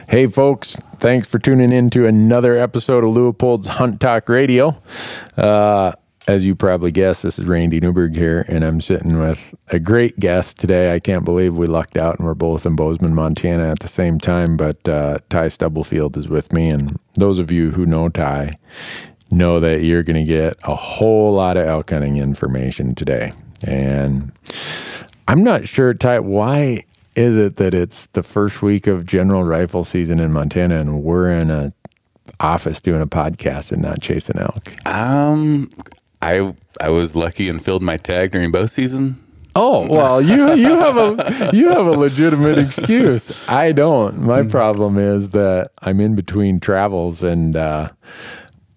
Hey folks, thanks for tuning in to another episode of Leupold's Hunt Talk Radio. As you probably guessed, this is Randy Newberg here, and I'm sitting with a great guest today. I can't believe we lucked out and we're both in Bozeman, Montana at the same time, but Ty Stubblefield is with me, and those of you who know Ty know that you're going to get a whole lot of elk hunting information today. And I'm not sure, Ty, why is it that it's the first week of general rifle season in Montana and we're in a office doing a podcast and not chasing elk? I was lucky and filled my tag during bow season. Oh, well, you have a legitimate excuse. I don't. My problem is that I'm in between travels, and I'm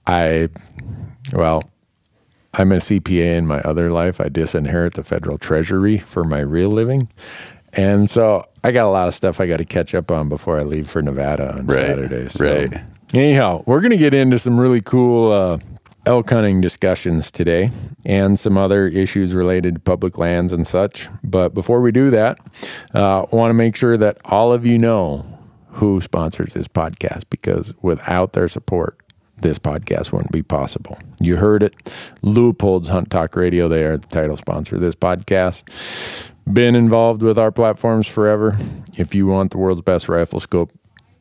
a CPA in my other life. I disinherit the federal treasury for my real living. And so I got a lot of stuff I got to catch up on before I leave for Nevada on Saturday. So, anyhow, we're going to get into some really cool elk hunting discussions today and some other issues related to public lands and such. But before we do that, I want to make sure that all of you know who sponsors this podcast, because without their support, this podcast wouldn't be possible. You heard it. Leupold's Hunt Talk Radio, they are the title sponsor of this podcast. Been involved with our platforms forever. If you want the world's best rifle scope,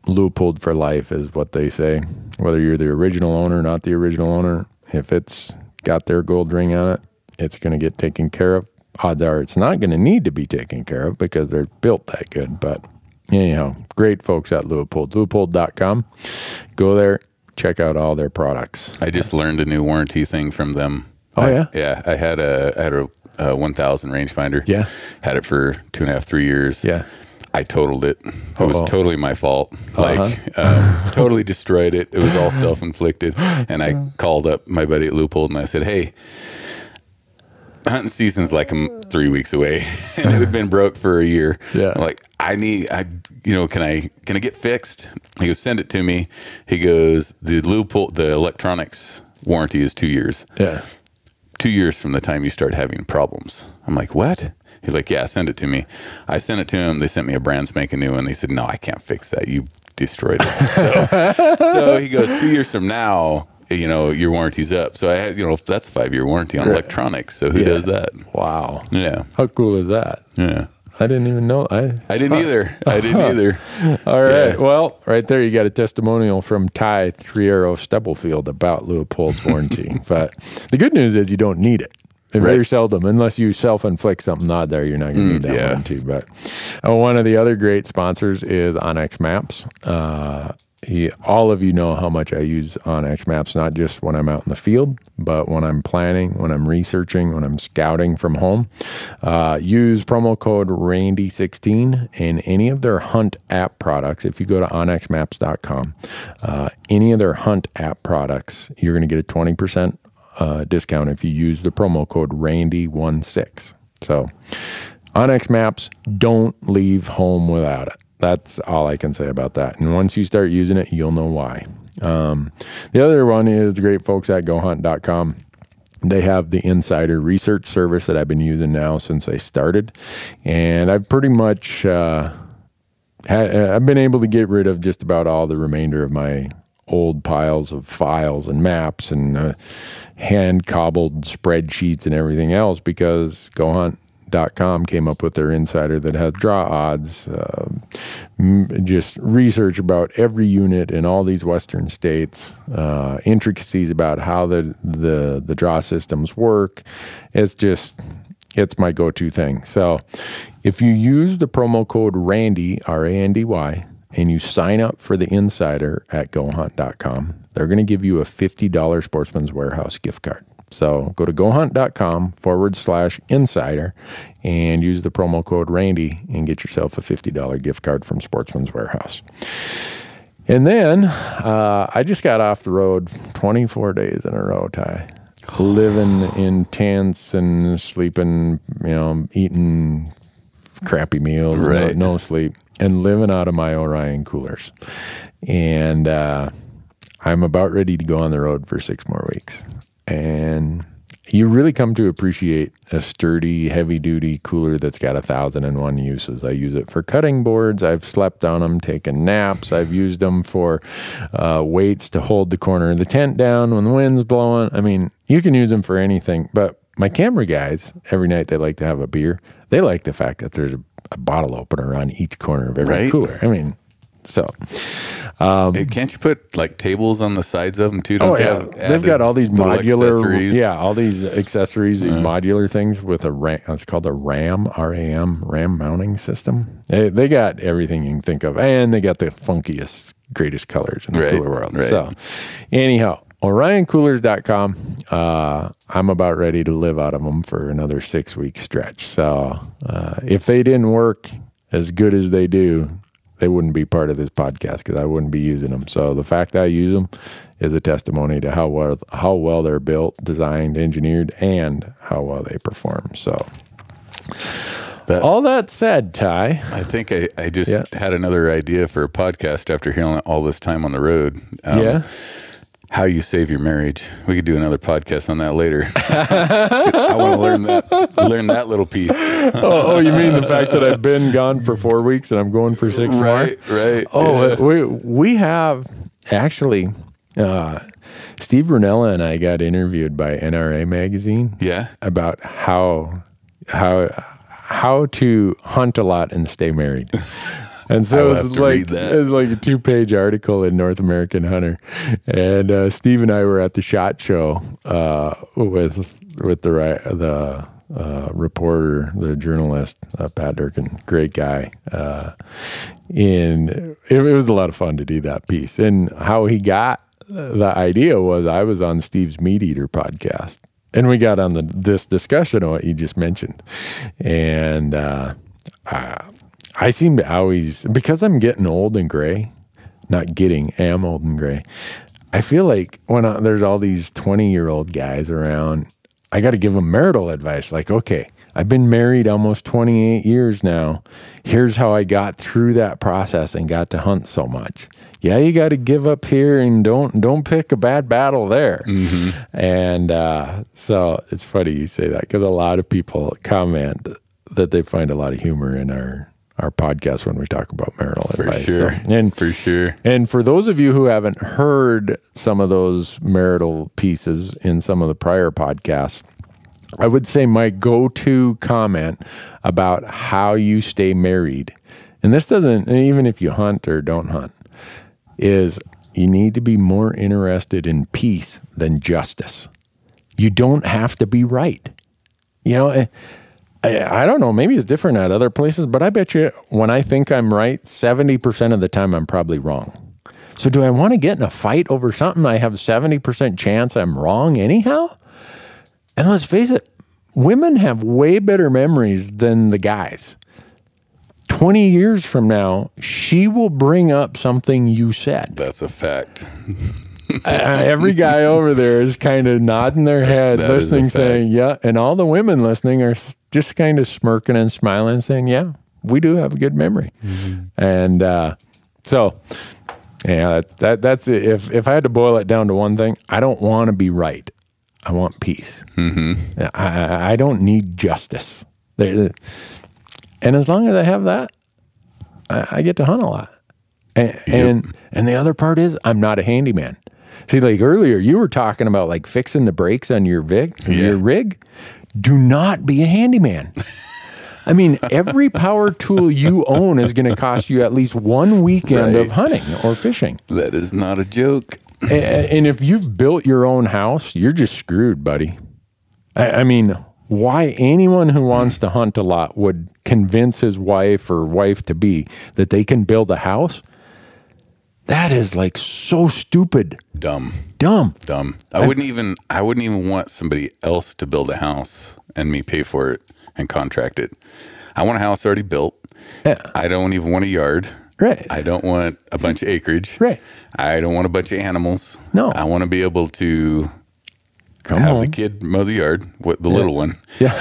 Leupold for life is what they say. Whether you're the original owner or not the original owner, if it's got their gold ring on it, it's going to get taken care of. Odds are it's not going to need to be taken care of because they're built that good. But anyhow, great folks at Leupold. Leupold.com. Go there, check out all their products. I just learned a new warranty thing from them. Oh, yeah? Yeah. I had a 1000 rangefinder. Yeah. Had it for 2.5, 3 years. Yeah. I totaled it. It was totally my fault. Totally destroyed it. It was all self-inflicted. And I called up my buddy at Leupold and I said, hey, hunting season's like 3 weeks away. And it had been broke for a year. Yeah. I'm like, can I get fixed? He goes, send it to me. He goes, the Leupold, the electronics warranty is 2 years. Yeah. 2 years from the time you start having problems. I'm like, what? He's like, yeah, send it to me. I sent it to him. They sent me a brand spanking new one. They said, no, I can't fix that. You destroyed it. So he goes, 2 years from now, your warranty's up. So I had, that's a 5-year warranty on electronics. So who does that? Wow. Yeah. How cool is that? Yeah. I didn't even know. I didn't either. I didn't either. All right. Yeah. Well, right there, you got a testimonial from Ty Three-Arrow Stubblefield about Leupold's warranty. But the good news is you don't need it. Very seldom, unless you self-inflict something odd there, you're not going to need that warranty. But one of the other great sponsors is Onyx Maps. All of you know how much I use Onyx Maps, not just when I'm out in the field, but when I'm planning, when I'm researching, when I'm scouting from home. Use promo code RANDY16 in any of their Hunt app products. If you go to onyxmaps.com, any of their Hunt app products, you're going to get a 20% discount if you use the promo code RANDY16. So Onyx Maps, don't leave home without it. That's all I can say about that. And once you start using it, you'll know why. The other one is the great folks at GoHunt.com. They have the insider research service that I've been using now since I started. And I've pretty much I've been able to get rid of just about all the remainder of my old piles of files and maps and hand-cobbled spreadsheets and everything else, because GoHunt.com came up with their insider that has draw odds, just research about every unit in all these western states, intricacies about how the draw systems work. It's my go-to thing. So if you use the promo code RANDY, R-A-N-D-Y, and you sign up for the insider at GoHunt.com, they're going to give you a $50 Sportsman's Warehouse gift card. So go to GoHunt.com/insider and use the promo code Randy and get yourself a $50 gift card from Sportsman's Warehouse. And then I just got off the road 24 days in a row, Ty. Living in tents and sleeping, eating crappy meals, no sleep, and living out of my Orion coolers. And I'm about ready to go on the road for 6 more weeks. And you really come to appreciate a sturdy, heavy-duty cooler that's got 1,001 uses. I use it for cutting boards. I've slept on them, taken naps. I've used them for weights to hold the corner of the tent down when the wind's blowing. I mean, you can use them for anything. But my camera guys, every night they like to have a beer. They like the fact that there's a bottle opener on each corner of every cooler. I mean, so... hey, can't you put like tables on the sides of them too? They've got all these modular, accessories. all these accessories, these modular things with a RAM. It's called a RAM, RAM mounting system. They got everything you can think of, and they got the funkiest, greatest colors in the cooler world. So, anyhow, OrionCoolers.com. I'm about ready to live out of them for another 6-week stretch. So, if they didn't work as good as they do, they wouldn't be part of this podcast because I wouldn't be using them. So the fact that I use them is a testimony to how well they're built, designed, engineered, and how well they perform. So all that said, Ty, I think I just had another idea for a podcast after hearing all this time on the road. How you save your marriage. We could do another podcast on that later. I want to learn that little piece. Oh, you mean the fact that I've been gone for 4 weeks and I'm going for 6 more? Right. Oh, we have actually, Steve Brunella and I got interviewed by NRA magazine. Yeah. About how to hunt a lot and stay married. And so it was like a 2-page article in North American Hunter, and Steve and I were at the SHOT Show with the reporter, the journalist, Pat Durkin, great guy. And it was a lot of fun to do that piece. And how he got the idea was I was on Steve's Meat Eater podcast, and we got on this discussion of what you just mentioned, and I seem to always, because I'm getting old and gray, am old and gray. I feel like when there's all these 20-year-old guys around, I got to give them marital advice. Like, okay, I've been married almost 28 years now. Here's how I got through that process and got to hunt so much. Yeah, you got to give up here and don't pick a bad battle there. Mm-hmm. And so it's funny you say that because a lot of people comment that they find a lot of humor in our podcast when we talk about marital advice. For sure. And for those of you who haven't heard some of those marital pieces in some of the prior podcasts, I would say my go-to comment about how you stay married, and this doesn't, even if you hunt or don't hunt, is you need to be more interested in peace than justice. You don't have to be right. You know, I don't know, maybe it's different at other places, but I bet you when I think I'm right, 70% of the time I'm probably wrong. So do I want to get in a fight over something I have a 70% chance I'm wrong anyhow? And let's face it, women have way better memories than the guys. 20 years from now, she will bring up something you said. That's a fact. Every guy over there is kind of nodding their head, listening, saying, yeah. And all the women listening are just kind of smirking and smiling, saying, yeah, we do have a good memory. Mm-hmm. And so, yeah, that's it. If I had to boil it down to one thing, I don't want to be right. I want peace. Mm-hmm. I don't need justice. And as long as I have that, I get to hunt a lot. And the other part is I'm not a handyman. See, like earlier, you were talking about like fixing the brakes on your rig. Do not be a handyman. I mean, every power tool you own is going to cost you at least one weekend of hunting or fishing. That is not a joke. And if you've built your own house, you're just screwed, buddy. I mean, why anyone who wants to hunt a lot would convince his wife or wife-to-be that they can build a house? That is like so stupid. Dumb. I wouldn't even want somebody else to build a house and me pay for it and contract it. I want a house already built. Yeah. I don't even want a yard. Right. I don't want a bunch of acreage. Right. I don't want a bunch of animals. No. I want to be able to have the kid mow the yard, the little one. Yeah.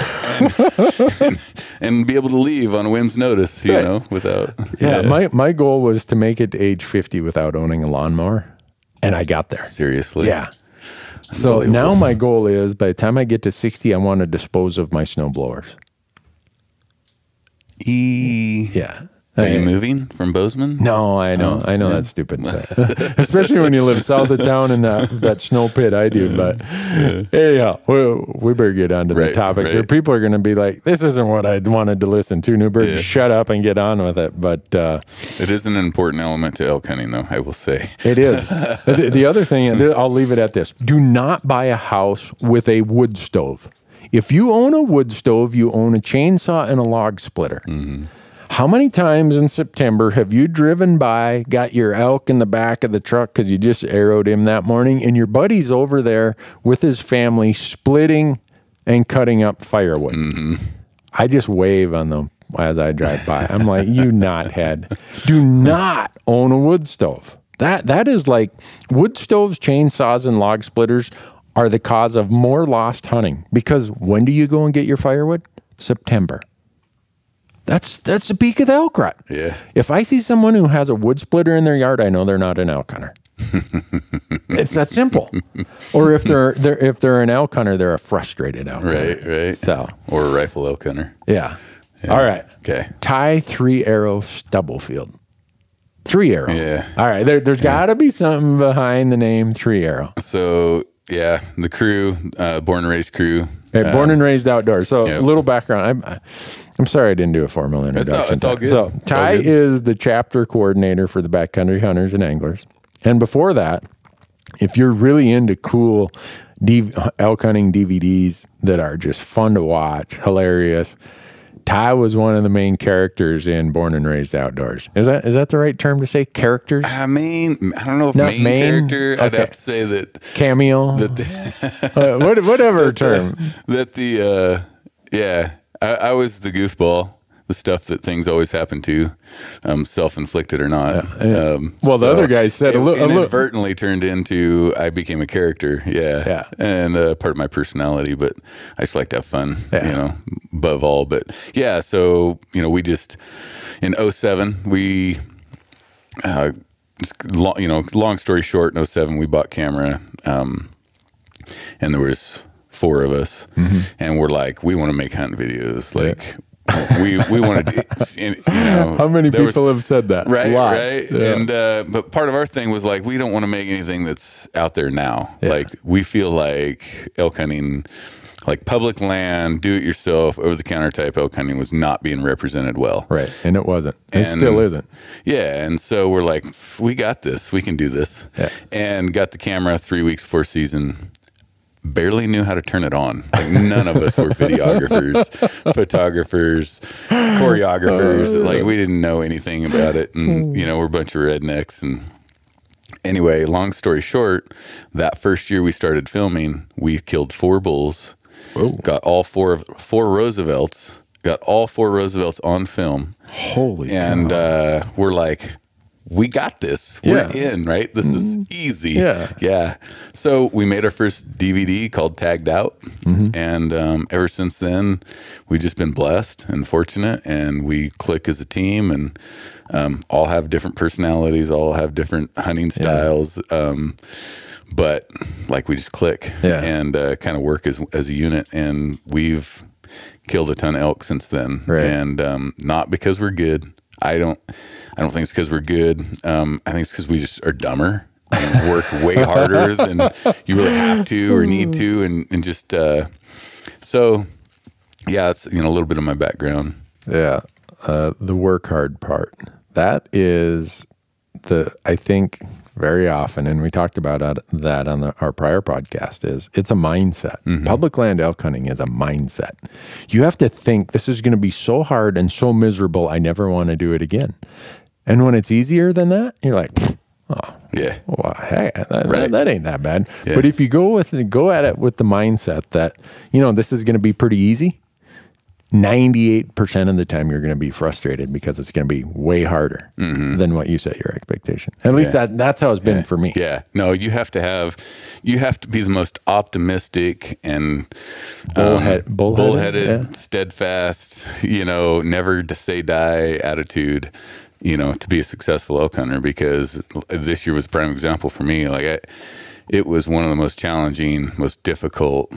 and be able to leave on a whim's notice, you know, without. Yeah. My goal was to make it to age 50 without owning a lawnmower. And I got there. Seriously? Yeah. So now my goal is by the time I get to 60, I want to dispose of my snow blowers. Yeah. Are you moving from Bozeman? No, I know that's stupid, especially when you live south of town in that snow pit I do. But anyhow, we better get on to the topics. Or people are going to be like, "This isn't what I wanted to listen to." Newberg, shut up and get on with it. But it is an important element to elk hunting, though. I will say it is. The other thing, I'll leave it at this: do not buy a house with a wood stove. If you own a wood stove, you own a chainsaw and a log splitter. Mm-hmm. How many times in September have you driven by, got your elk in the back of the truck because you just arrowed him that morning, and your buddy's over there with his family splitting and cutting up firewood? Mm-hmm. I just wave on them as I drive by. I'm like, you knothead. Do not own a wood stove. That is like wood stoves, chainsaws, and log splitters are the cause of more lost hunting. Because when do you go and get your firewood? September. That's the peak of the elk rut. Yeah. If I see someone who has a wood splitter in their yard, I know they're not an elk hunter. It's that simple. Or if they're an elk hunter, they're a frustrated elk hunter. Right. So, or a rifle elk hunter. Yeah. All right. Okay. Tie 3-arrow Stubblefield. 3-arrow. Yeah. All right. There's got to be something behind the name 3-arrow. So yeah, the crew, born and raised crew. Okay, born and raised outdoors. So a little background. I'm sorry I didn't do a formal introduction. It's all good. So Ty is the chapter coordinator for the Backcountry Hunters and Anglers. And before that, if you're really into cool elk hunting DVDs that are just fun to watch, hilarious, Ty was one of the main characters in Born and Raised Outdoors. Is that the right term to say? Characters? I mean, I don't know if main character. Okay. I'd have to say that cameo. Whatever term. I was the goofball. The stuff that things always happen to, self-inflicted or not. Well, the other guy said inadvertently turned into I became a character. Yeah. And part of my personality, but I just like to have fun, above all. But yeah, so we just in 07 we, long story short, in 07 we bought camera, and there was 4 of us, and we're like, we want to make hunting videos, like. we wanted to, how many people have said that? Right. Yeah. And but part of our thing was like, we don't want to make anything that's out there now. Like we feel like elk hunting, like public land, do it yourself, over the counter type elk hunting was not being represented well. Right. And it wasn't. It still isn't. Yeah. And so we're like, we got this, we can do this. Yeah. And got the camera 3 weeks before season. Barely knew how to turn it on. Like none of us were videographers, photographers, choreographers. Like we didn't know anything about it. And, we're a bunch of rednecks. And anyway, long story short, that first year we started filming, we killed 4 bulls, got all 4 Roosevelts, got all 4 Roosevelts on film. Holy And we're like, we got this. We're in, right? This is easy. Yeah. So we made our first DVD called Tagged Out. And ever since then, we've just been blessed and fortunate. And we click as a team and all have different personalities, all have different hunting styles. But like we just click and kind of work as a unit. And we've killed a ton of elk since then. Right. And not because we're good. I don't think it's because we're good. I think it's because we just are dumber and work way harder than you really have to or need to, and just so yeah, it's a little bit of my background. Yeah, the work hard part. That is I think very often, and we talked about that on our prior podcast, it's a mindset. Public land elk hunting is a mindset. You have to think this is going to be so hard and so miserable, I never want to do it again. And when it's easier than that, you're like, oh, yeah, well, hey, that ain't that bad. Yeah. But if you go at it with the mindset that, this is going to be pretty easy, 98% of the time you're going to be frustrated because it's going to be way harder than what you set your expectation. At least that's how it's been for me. Yeah. No, you have to be the most optimistic and bullheaded, steadfast, never to say die attitude, to be a successful elk hunter, because this year was a prime example for me. Like it was one of the most challenging, most difficult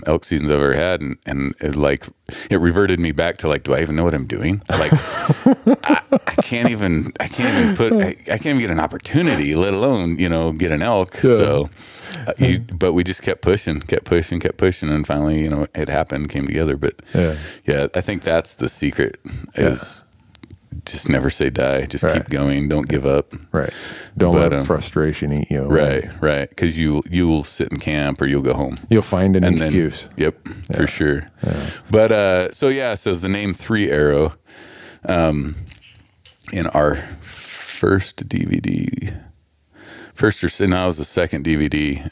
elk seasons I've ever had, and it reverted me back to like, do I even know what I'm doing? Like, I can't even get an opportunity, let alone get an elk. Yeah. So, but we just kept pushing, and finally, it happened, came together. But yeah, I think that's the secret is. Just never say die. Just keep going. Don't give up. Right. Don't let frustration eat you. Right. Because you will sit in camp or you'll go home. You'll find an excuse. For sure. Yeah. But so the name 3 Arrow, in our first DVD, it was the second DVD.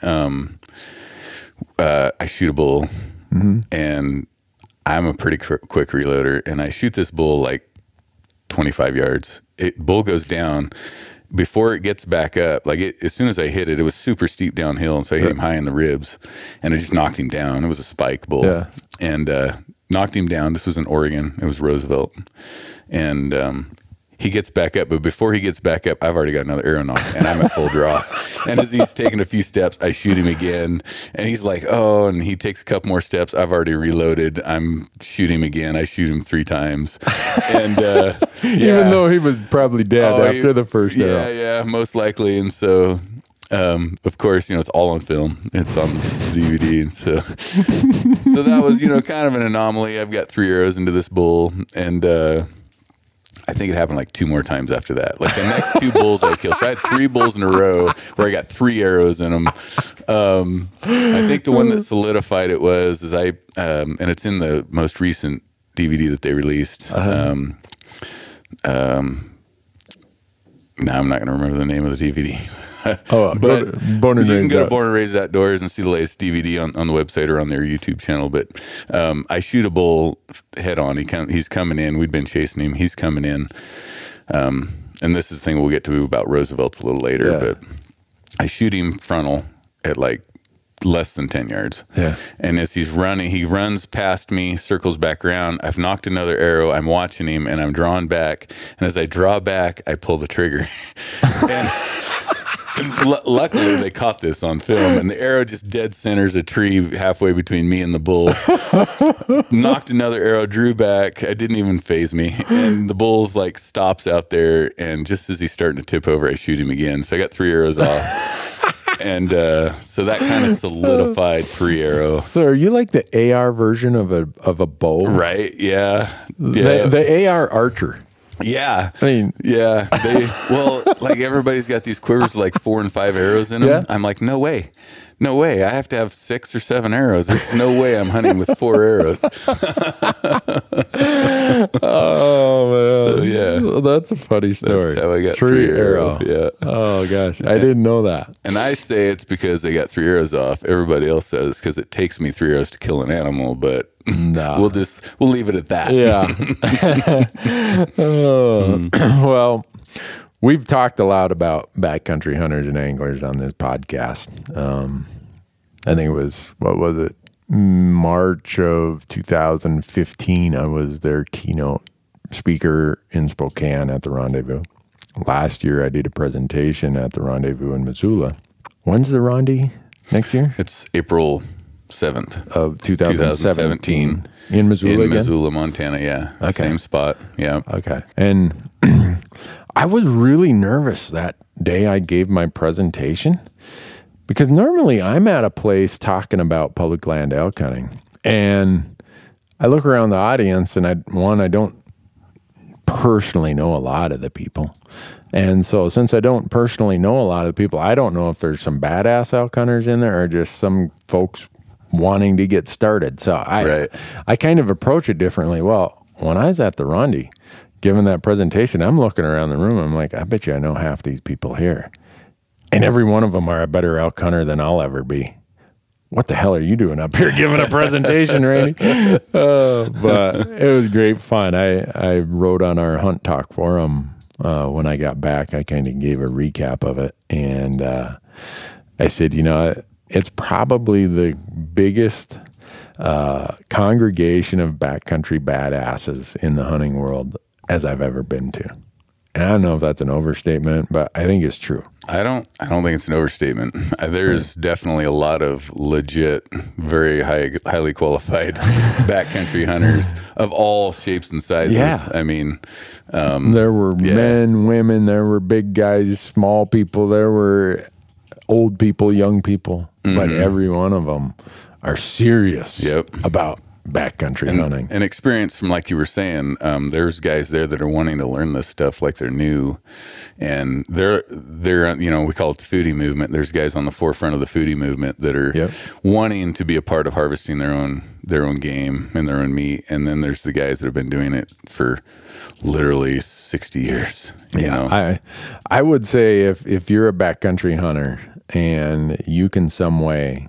I shoot a bull, and I'm a pretty quick reloader, and I shoot this bull like 25 yards. Bull goes down before it gets back up. Like as soon as I hit it, it was super steep downhill, and so I hit him high in the ribs, and I just knocked him down. It was a spike bull, and knocked him down. This was in Oregon. It was Roosevelt, and he gets back up, but before he gets back up, I've already got another arrow knocked, and I'm at full draw. And as he's taking a few steps, I shoot him again, and he's like, oh, and he takes a couple more steps. I've already reloaded. I'm shooting him again. I shoot him 3 times. And even though he was probably dead after the first arrow. Yeah, most likely. And so, of course, it's all on film. It's on DVD. And so that was, kind of an anomaly. I've got 3 arrows into this bull, and I think it happened like 2 more times after that. Like the next 2 bulls I killed. So I had 3 bulls in a row where I got 3 arrows in them. I think the one that solidified it was and it's in the most recent DVD that they released. Now I'm not going to remember the name of the DVD. But you can go to Born and Raised Outdoors and see the latest DVD on the website or on their YouTube channel. But I shoot a bull head on. He's coming in. We'd been chasing him. He's coming in. And this is the thing we'll get to about Roosevelt's a little later. Yeah. But I shoot him frontal at like less than 10 yards. Yeah. And as he's running, he runs past me, circles back around. I've knocked another arrow. I'm watching him, and I'm drawing back. And as I draw back, I pull the trigger. Luckily, they caught this on film, and the arrow just dead centers a tree halfway between me and the bull. Knocked another arrow, drew back. It didn't even phase me. And the bull's like stops out there, and just as he's starting to tip over, I shoot him again. So I got 3 arrows off. And so that kind of solidified 3 Arrow. So are you like the AR version of a bow? Right, yeah. The AR archer. Yeah. I mean, yeah. Like everybody's got these quivers with like 4 and 5 arrows in them. Yeah. I'm like, no way. No way. I have to have 6 or 7 arrows. There's no way I'm hunting with 4 arrows. Oh, man. So, yeah. Well, that's a funny story. That's how I got 3 arrow. Yeah. Oh, gosh. I didn't know that. And I say it's because they got 3 arrows off. Everybody else says because it takes me 3 arrows to kill an animal, but no. We'll leave it at that. Yeah. Well, we've talked a lot about backcountry hunters and anglers on this podcast. I think it was, March of 2015. I was their keynote speaker in Spokane at the Rendezvous. Last year, I did a presentation at the Rendezvous in Missoula. When's the Rendezvous? Next year? It's April 7th of 2017. In Missoula in again? Missoula, Montana, yeah. Okay. Same spot, yeah. Okay. And I was really nervous that day I gave my presentation because normally I'm at a place talking about public land elk hunting. And I look around the audience and I don't personally know a lot of the people. And so since I don't personally know a lot of the people, I don't know if there's some badass elk hunters in there or just some folks wanting to get started. So I kind of approach it differently. Well, when I was at the Rondi, giving that presentation, I'm looking around the room. I'm like, I bet you I know half these people here. And every one of them are a better elk hunter than I'll ever be. What the hell are you doing up here giving a presentation, Randy? But it was great fun. I wrote on our Hunt Talk forum when I got back. I kind of gave a recap of it. And I said, it's probably the biggest congregation of backcountry badasses in the hunting world as I've ever been to. I don't know if that's an overstatement, but I think it's true. I don't think it's an overstatement. There's definitely a lot of legit, very highly qualified backcountry hunters of all shapes and sizes. Yeah. I mean, there were men, women, there were big guys, small people, there were old people, young people, but every one of them are serious about backcountry hunting. And experience from, like you were saying, there's guys there that are wanting to learn this stuff like they're new, and they're we call it the foodie movement. There's guys on the forefront of the foodie movement that are wanting to be a part of harvesting their own game and their own meat, and then there's the guys that have been doing it for literally 60 years. You know? I would say if you're a backcountry hunter and you can some way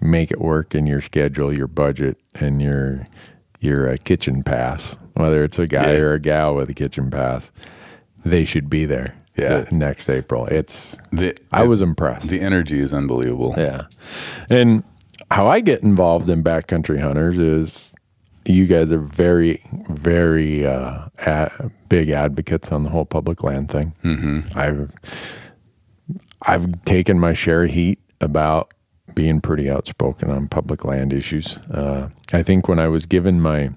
make it work in your schedule, your budget, and your kitchen pass, whether it's a guy or a gal with a kitchen pass, they should be there next April. I was impressed. The energy is unbelievable. Yeah. And how I get involved in backcountry hunters is you guys are very, very big advocates on the whole public land thing. I've taken my share of heat about being pretty outspoken on public land issues. I think when I was given my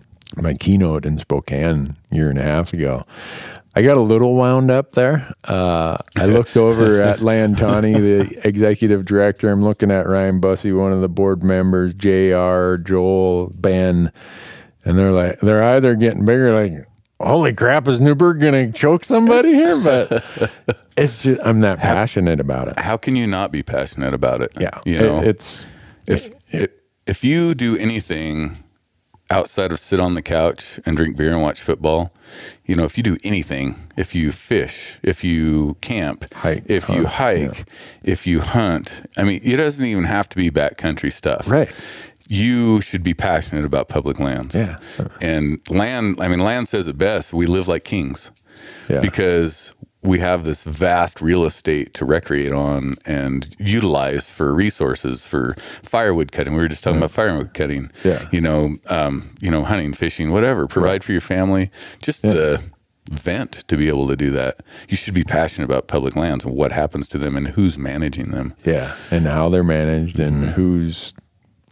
keynote in Spokane a year and a half ago, I got a little wound up there. I looked over at Lan Tawney, the executive director. I'm looking at Ryan Bussey, one of the board members, JR, Joel, Ben, and they're either getting bigger, like, holy crap, is Newberg going to choke somebody here? But it's just, I'm that passionate about it. How can you not be passionate about it? Yeah. You know, if you do anything outside of sit on the couch and drink beer and watch football, you know, if you do anything, if you fish, if you camp, if you hike, if you hunt, I mean, it doesn't even have to be backcountry stuff. Right. You should be passionate about public lands. Yeah. And land says it best. We live like kings because we have this vast real estate to recreate on and utilize for resources, for firewood cutting. We were just talking about firewood cutting, hunting, fishing, whatever, provide for your family, just the vent to be able to do that. You should be passionate about public lands and what happens to them and who's managing them. Yeah. And how they're managed and who's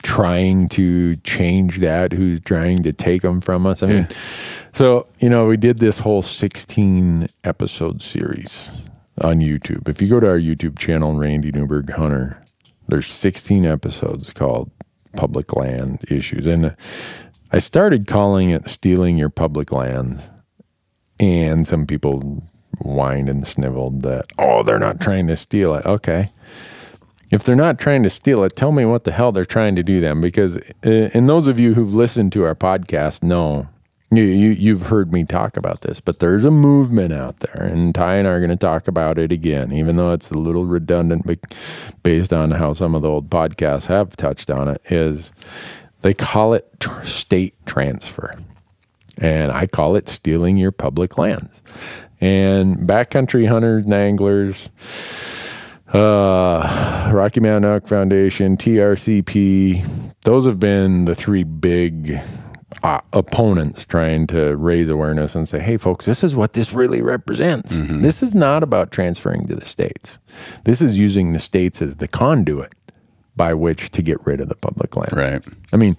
trying to change that, who's trying to take them from us. I mean, so, we did this whole 16 episode series on YouTube. If you go to our YouTube channel, Randy Newberg Hunter, there's 16 episodes called Public Land Issues. And I started calling it Stealing Your Public Lands. And some people whined and sniveled that, they're not trying to steal it. Okay. If they're not trying to steal it, tell me what the hell they're trying to do then. Because, and those of you who've listened to our podcast know, you've heard me talk about this, but there's a movement out there, and Ty and I are going to talk about it again, even though it's a little redundant based on how some of the old podcasts have touched on it, is they call it state transfer. And I call it stealing your public lands. And backcountry hunters and anglers, Rocky Mountain Elk Foundation, TRCP, those have been the three big opponents trying to raise awareness and say, hey, folks, this is what this really represents. This is not about transferring to the states. This is using the states as the conduit by which to get rid of the public land. Right. I mean,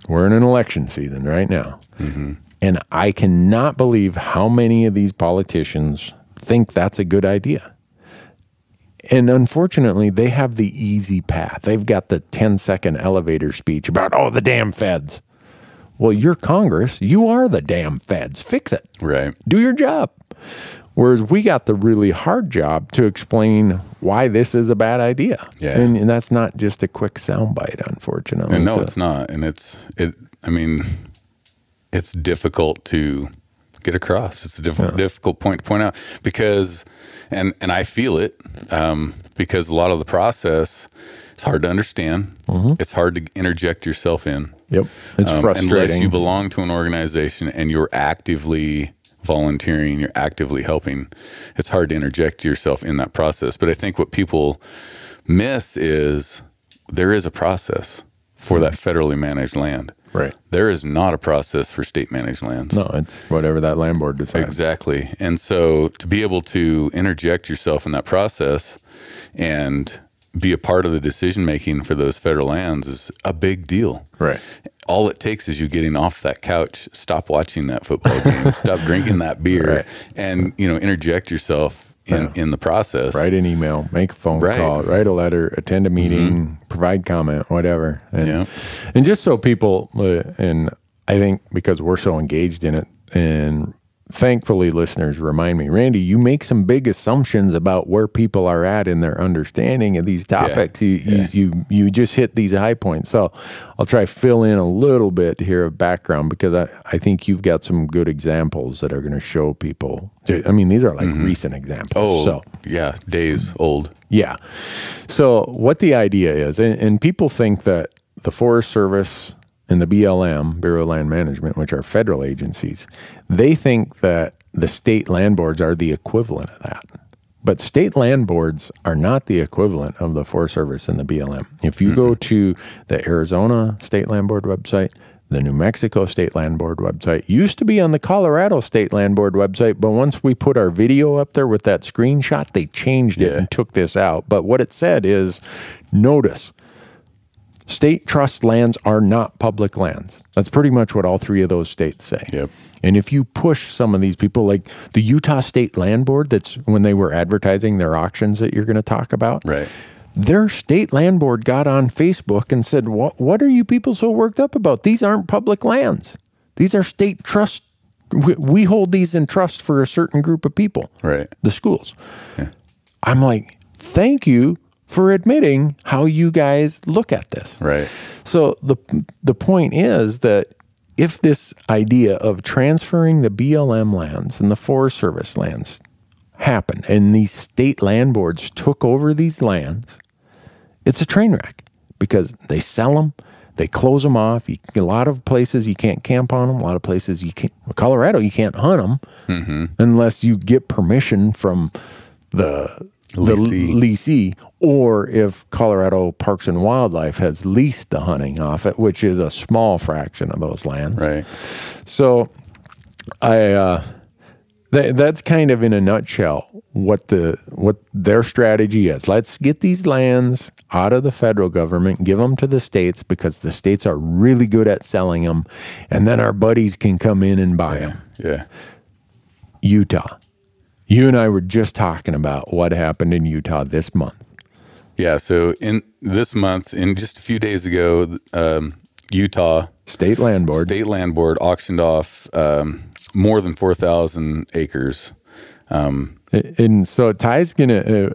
we're in an election season right now. And I cannot believe how many of these politicians think that's a good idea. And unfortunately, they have the easy path. They've got the 10-second elevator speech about, the damn feds. Well, you're Congress. You are the damn feds. Fix it. Right. Do your job. Whereas we got the really hard job to explain why this is a bad idea. Yeah. And that's not just a quick soundbite, unfortunately. And no, it's not. And it's difficult to get across. It's a difficult point to point out because, and I feel it, because a lot of the process is hard to understand. It's hard to interject yourself in. Yep. It's frustrating. Unless you belong to an organization and you're actively volunteering, you're actively helping, it's hard to interject yourself in that process. But I think what people miss is there is a process for that federally managed land. Right. There is not a process for state managed lands. No, it's whatever that land board decides. Exactly. And so to be able to interject yourself in that process and be a part of the decision making for those federal lands is a big deal. Right. All it takes is you getting off that couch, stop watching that football game, stop drinking that beer, right. and interject yourself in the process. Write an email, make a phone call, write a letter, attend a meeting, provide comment, whatever. And just so people, and I think because we're so engaged in it, and thankfully listeners remind me, Randy, you make some big assumptions about where people are at in their understanding of these topics. You just hit these high points. So I'll try to fill in a little bit here of background, because I think you've got some good examples that are going to show people. I mean, these are like recent examples. Oh, so, yeah, days old. Yeah. So what the idea is, and people think that the Forest Service and the BLM, Bureau of Land Management, which are federal agencies, they think that the state land boards are the equivalent of that. But state land boards are not the equivalent of the Forest Service and the BLM. If you go to the Arizona State Land Board website, the New Mexico State Land Board website, used to be on the Colorado State Land Board website, but once we put our video up there with that screenshot, they changed it and took this out. But what it said is, notice, state trust lands are not public lands. That's pretty much what all three of those states say. Yep. And if you push some of these people, like the Utah State Land Board, that's when they were advertising their auctions that you're going to talk about, right? Their state land board got on Facebook and said, what are you people so worked up about? These aren't public lands. These are state trust. We hold these in trust for a certain group of people, right? The schools. Yeah. I'm like, thank you for admitting how you guys look at this. Right. So the point is that if this idea of transferring the BLM lands and the Forest Service lands happened and these state land boards took over these lands, it's a train wreck, because they sell them, they close them off. A lot of places you can't camp on them. A lot of places you can't. Colorado, you can't hunt them unless you get permission from the leasee, or if Colorado Parks and Wildlife has leased the hunting off it, which is a small fraction of those lands. Right. So that's kind of in a nutshell what their strategy is. Let's get these lands out of the federal government, give them to the states, because the states are really good at selling them, and then our buddies can come in and buy them. Yeah. Utah. You and I were just talking about what happened in Utah this month. Yeah, so in this month, in just a few days ago, Utah State Land Board auctioned off more than 4,000 acres. And so Ty's going to,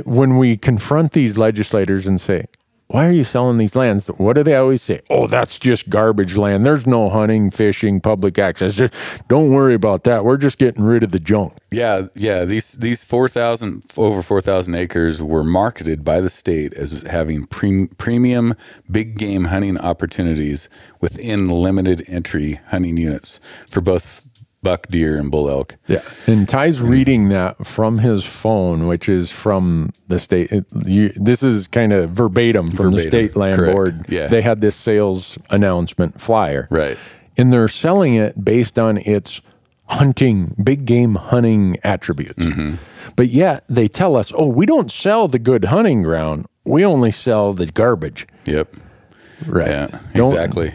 when we confront these legislators and say, why are you selling these lands? What do they always say? Oh, that's just garbage land. There's no hunting, fishing, public access. Just don't worry about that. We're just getting rid of the junk. Yeah. These 4,000, over 4,000 acres were marketed by the state as having premium big game hunting opportunities within limited entry hunting units for both buck, deer, and bull elk. Yeah. And Ty's reading that from his phone, which is from the state. This is kind of verbatim from the State Land Board. Yeah. They had this sales announcement flyer. Right. And they're selling it based on its hunting, big game hunting attributes. But yet they tell us, oh, we don't sell the good hunting ground. We only sell the garbage. Yep. Right. Yeah, exactly.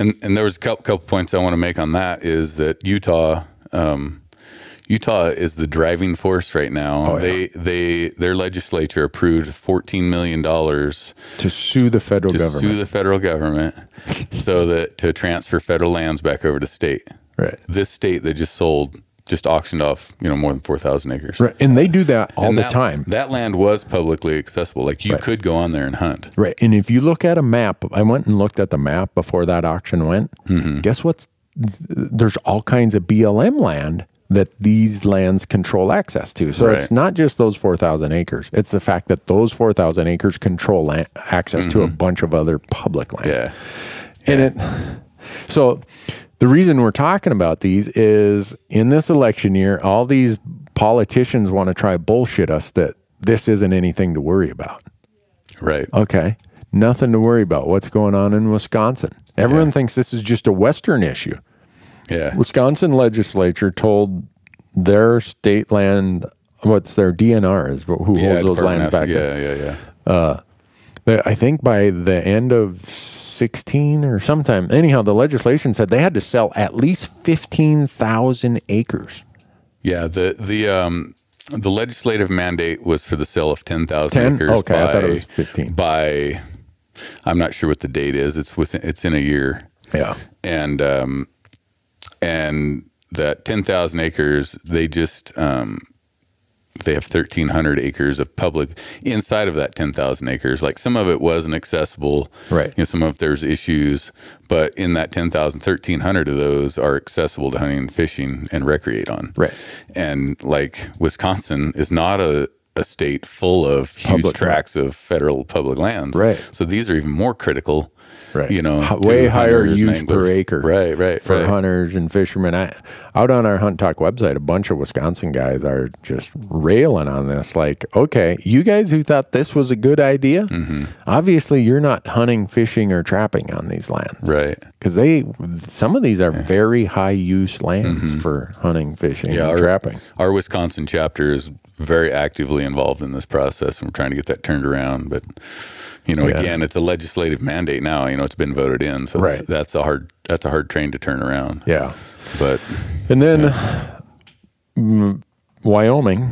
And there was a couple points I want to make on that, is that Utah is the driving force right now. Oh, yeah. Their legislature approved $14 million to sue the federal government so that to transfer federal lands back over to state. Right. This state that just auctioned off, more than 4,000 acres. Right. And they do that all the time. That land was publicly accessible. Like you could go on there and hunt. Right. And if you look at a map, I went and looked at the map before that auction went. Guess what? There's all kinds of BLM land that these lands control access to. So it's not just those 4,000 acres. It's the fact that those 4,000 acres control access to a bunch of other public land. Yeah. And so the reason we're talking about these is in this election year, all these politicians want to try bullshit us that this isn't anything to worry about. Right. Okay. Nothing to worry about. What's going on in Wisconsin? Everyone thinks this is just a Western issue. Yeah. Wisconsin legislature told their state land, what's their DNR is, who holds those lands back Yeah. I think by the end of 16 or sometime, anyhow, the legislation said they had to sell at least 15,000 acres. Yeah, the legislative mandate was for the sale of 10,000 acres. Okay, I thought it was 15. By, I'm not sure what the date is. It's in a year. Yeah, and that 10,000 acres, they just they have 1,300 acres of public inside of that 10,000 acres. Like some of it wasn't accessible, right? You know, some of there's issues, but in that 10,000, 1,300 of those are accessible to hunting and fishing and recreate on, right? And like Wisconsin is not a state full of huge public tracts of federal public lands, right? So these are even more critical. Right. You know, way higher use per acre. Right. For hunters and fishermen. Out on our Hunt Talk website, a bunch of Wisconsin guys are just railing on this. Like, okay, you guys who thought this was a good idea, obviously you're not hunting, fishing, or trapping on these lands. Right. Because some of these are very high use lands for hunting, fishing, and trapping. Our Wisconsin chapter is very actively involved in this process, and we're trying to get that turned around. But you know, again, it's a legislative mandate now. You know, it's been voted in, so that's a hard train to turn around. Yeah, but and then Wyoming,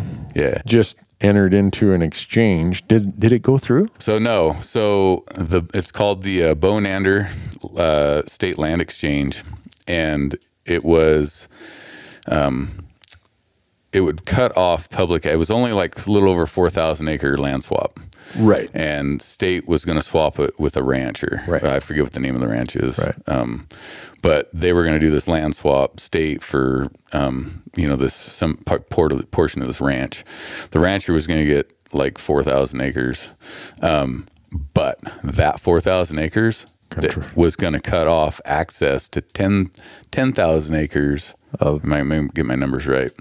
just entered into an exchange. Did it go through? So no. So it's called the Bonander State Land Exchange, and it was. It would cut off public. It was only like a little over 4,000 acre land swap. Right. And state was going to swap it with a rancher. Right. I forget what the name of the ranch is. Right. But they were going to do this land swap state for, you know, some portion of this ranch. The rancher was going to get like 4,000 acres. But that 4,000 acres was going to cut off access to 10,000 acres of, I might get my numbers right.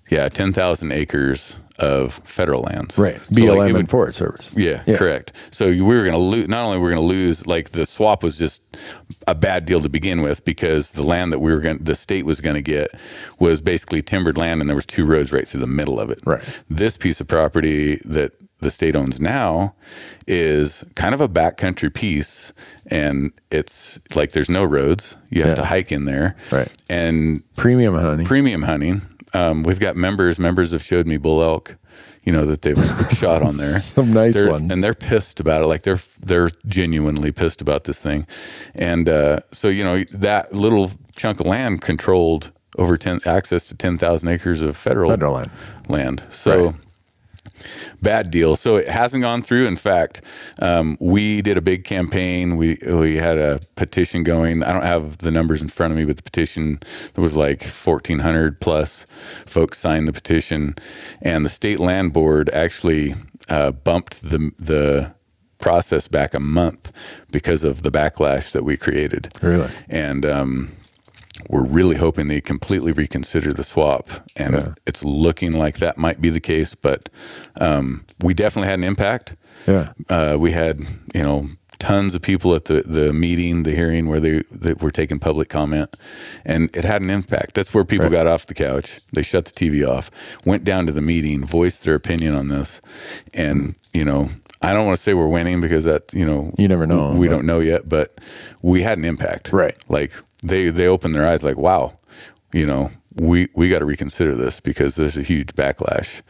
Yeah, 10,000 acres of federal lands. Right. So BLM and Forest Service. Yeah, correct. So we were going to lose, not only were we going to lose, like the swap was just a bad deal to begin with, because the land that the state was going to get was basically timbered land, and there was 2 roads right through the middle of it. Right. This piece of property that the state owns now is kind of a backcountry piece, and it's like there's no roads. You have to hike in there. Right. And premium hunting. We've got members have showed me bull elk, you know, that they've shot on there. Some nice ones. And they're pissed about it. Like they're genuinely pissed about this thing. And so, you know, that little chunk of land controlled over access to 10,000 acres of federal land. So bad deal. So it hasn't gone through. In fact, we did a big campaign. We had a petition going. I don't have the numbers in front of me, but the petition, there was like 1,400 plus folks signed the petition, and the state land board actually bumped the process back a month because of the backlash that we created. Really? And we're really hoping they completely reconsider the swap, and it's looking like that might be the case. But we definitely had an impact. Yeah, we had, you know, tons of people at the meeting, the hearing where they were taking public comment, and it had an impact. That's where people got off the couch. They shut the TV off, went down to the meeting, voiced their opinion on this, and you know, I don't want to say we're winning because that, you know, you never know. We don't know yet, but we had an impact. Right, like. They opened their eyes like, wow, you know, we got to reconsider this because there's a huge backlash.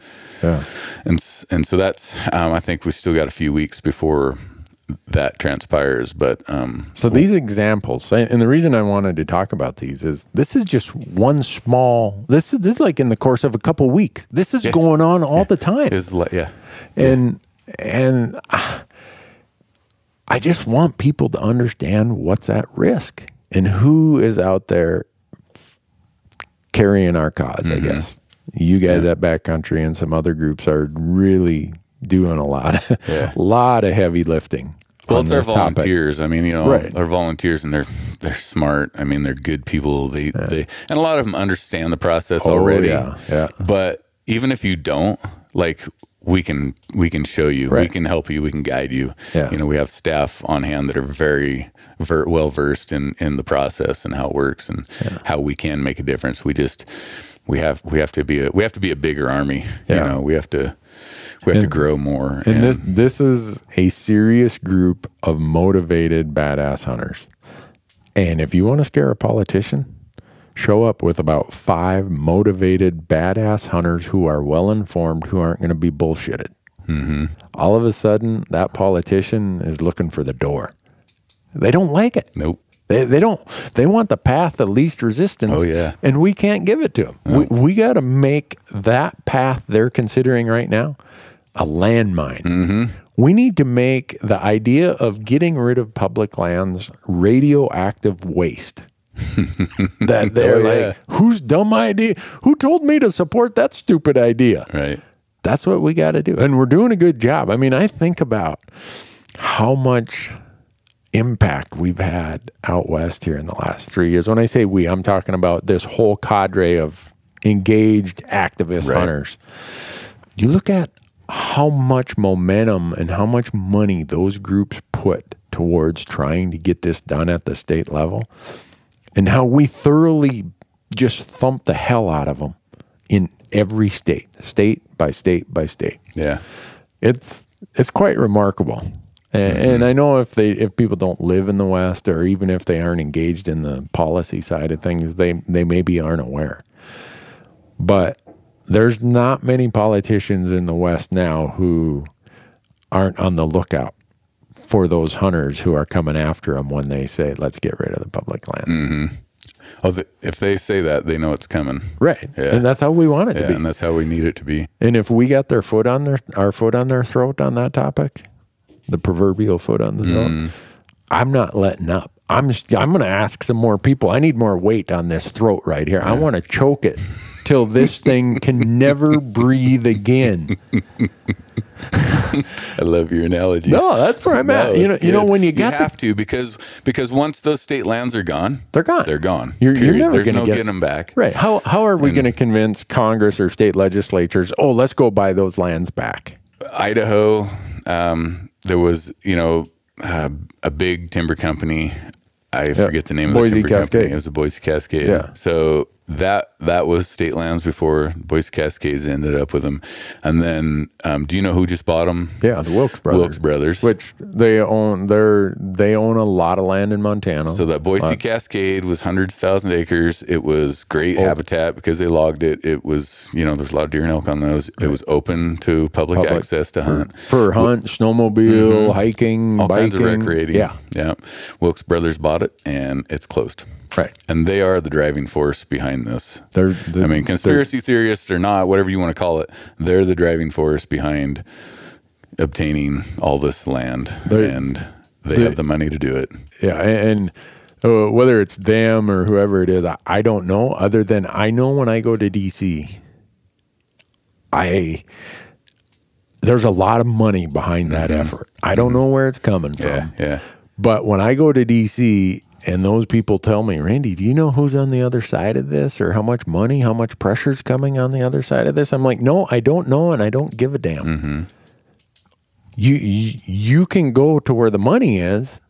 Yeah. And so that's, I think we still got a few weeks before that transpires. But so these examples, and the reason I wanted to talk about these is this is just one small, this is like in the course of a couple weeks. This is going on all the time. And I just want people to understand what's at risk. And who is out there carrying our cause, I guess. You guys at Backcountry and some other groups are really doing a lot of heavy lifting. Well, it's our volunteers. I mean, you know, our volunteers, and they're smart. I mean, they're good people. They and a lot of them understand the process already. But even if you don't, like we can show you, Right. we can help you, we can guide you. Yeah. You know, we have staff on hand that are very well versed in the process and how it works and how we can make a difference. We have to be a bigger army. Yeah. You know, we have to grow more. And this is a serious group of motivated badass hunters. And if you want to scare a politician, show up with about 5 motivated badass hunters who are well informed, who aren't going to be bullshitted. Mm-hmm. All of a sudden, that politician is looking for the door. They don't like it. Nope. They don't. They want the path of least resistance. Oh, yeah. And we can't give it to them. No. We got to make that path they're considering right now a landmine. Mm-hmm. We need to make the idea of getting rid of public lands radioactive waste. That they're like, whose dumb idea? Who told me to support that stupid idea? Right. That's what we got to do. And we're doing a good job. I mean, I think about how much impact we've had out west here in the last 3 years. When I say we, I'm talking about this whole cadre of engaged activist hunters. You look at how much momentum and how much money those groups put towards trying to get this done at the state level, and how we thoroughly just thump the hell out of them in every state by state by state. Yeah. It's quite remarkable. And I know if people don't live in the West, or even if they aren't engaged in the policy side of things, they maybe aren't aware. But there's not many politicians in the West now who aren't on the lookout for those hunters who are coming after them when they say, let's get rid of the public land. Mm-hmm. Oh, if they say that, they know it's coming. Right. Yeah. And that's how we want it to be. And that's how we need it to be. And if we got our foot on their throat on that topic, the proverbial foot on the throat, I'm not letting up. I'm going to ask some more people. I need more weight on this throat right here. I want to choke it till this thing can never breathe again. I love your analogies. No, that's where I'm at. You know, when you have to, because once those state lands are gone, they're gone. They're gone. You're never There's going to no getting them back. Right. How are we going to convince Congress or state legislatures, oh, let's go buy those lands back? Idaho, there was, a big timber company. I forget the name of the timber company. It was the Boise Cascade. Yeah. So that was state lands before Boise Cascades ended up with them. And then, do you know who just bought them? Yeah, the Wilkes brothers. Wilkes brothers, which they own. They own a lot of land in Montana. So that Boise Cascade was hundreds of thousand acres. It was great habitat because they logged it. It was, there's a lot of deer and elk on those. It was open to public access to hunt. For hunt, snowmobile, hiking, all biking. kinds of recreating. Yeah. Wilkes brothers bought it and it's closed. Right. And they are the driving force behind this. Conspiracy theorists or not, whatever you want to call it, they're the driving force behind obtaining all this land. And they have the money to do it. Yeah. And whether it's them or whoever it is, I don't know, other than I know when I go to D.C., there's a lot of money behind that effort. I don't know where it's coming from. Yeah. But when I go to D.C., and those people tell me, Randy, do you know who's on the other side of this, or how much money, how much pressure's coming on the other side of this? I'm like, no, I don't know, and I don't give a damn. You can go to where the money is,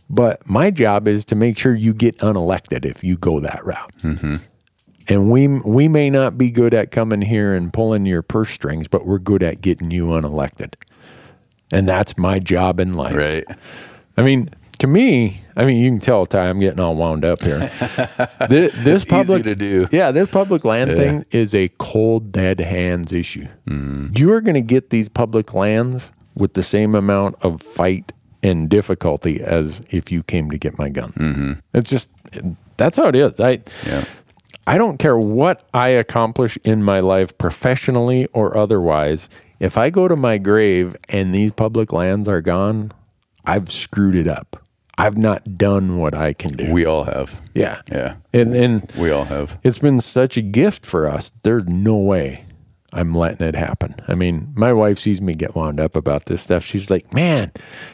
but my job is to make sure you get unelected if you go that route. And we may not be good at coming here and pulling your purse strings, but we're good at getting you unelected. And that's my job in life. Right. I mean, to me, you can tell, Ty, I'm getting all wound up here. This public, easy to do. Yeah, this public land thing is a cold, dead hands issue. You are going to get these public lands with the same amount of fight and difficulty as if you came to get my guns. It's just, that's how it is. I don't care what I accomplish in my life, professionally or otherwise. If I go to my grave and these public lands are gone, I've screwed it up. I've not done what I can do. We all have. Yeah. Yeah. And we all have. It's been such a gift for us. There's no way I'm letting it happen. I mean, my wife sees me get wound up about this stuff. She's like, man,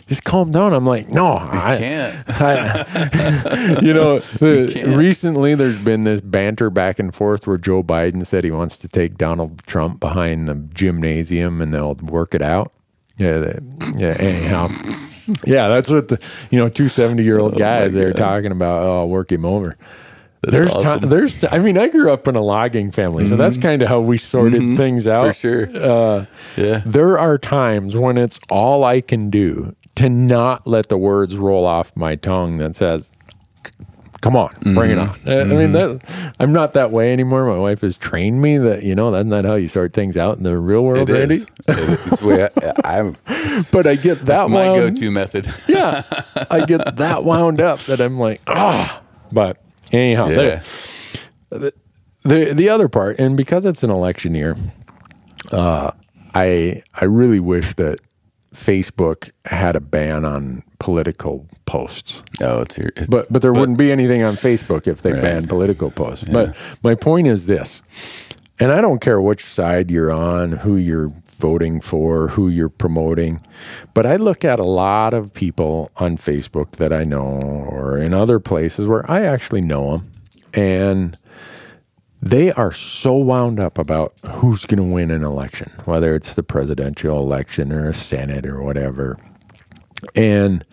just calm down. I'm like, no, I can't. You know, recently there's been this banter back and forth where Joe Biden said he wants to take Donald Trump behind the gymnasium and they'll work it out. Yeah, anyhow. Yeah, that's what the, you know, 270-year-old guys they're talking about. Oh, work him over. That's awesome. I mean, I grew up in a logging family, so that's kind of how we sorted things out. For sure. Yeah. There are times when it's all I can do to not let the words roll off my tongue that says, come on, bring it on. I mean, I'm not that way anymore. My wife has trained me that, you know, that's not how you sort things out in the real world, Randy. It's the way I'm. But I get that my go-to method. Yeah. I get that wound up that I'm like, but anyhow, the other part, and because it's an election year, I really wish that Facebook had a ban on political posts. Oh, but there wouldn't be anything on Facebook if they banned political posts. Yeah. But my point is this, and I don't care which side you're on, who you're voting for, who you're promoting, but I look at a lot of people on Facebook that I know or in other places where I actually know them, and they are so wound up about who's going to win an election, whether it's the presidential election or a Senate or whatever. And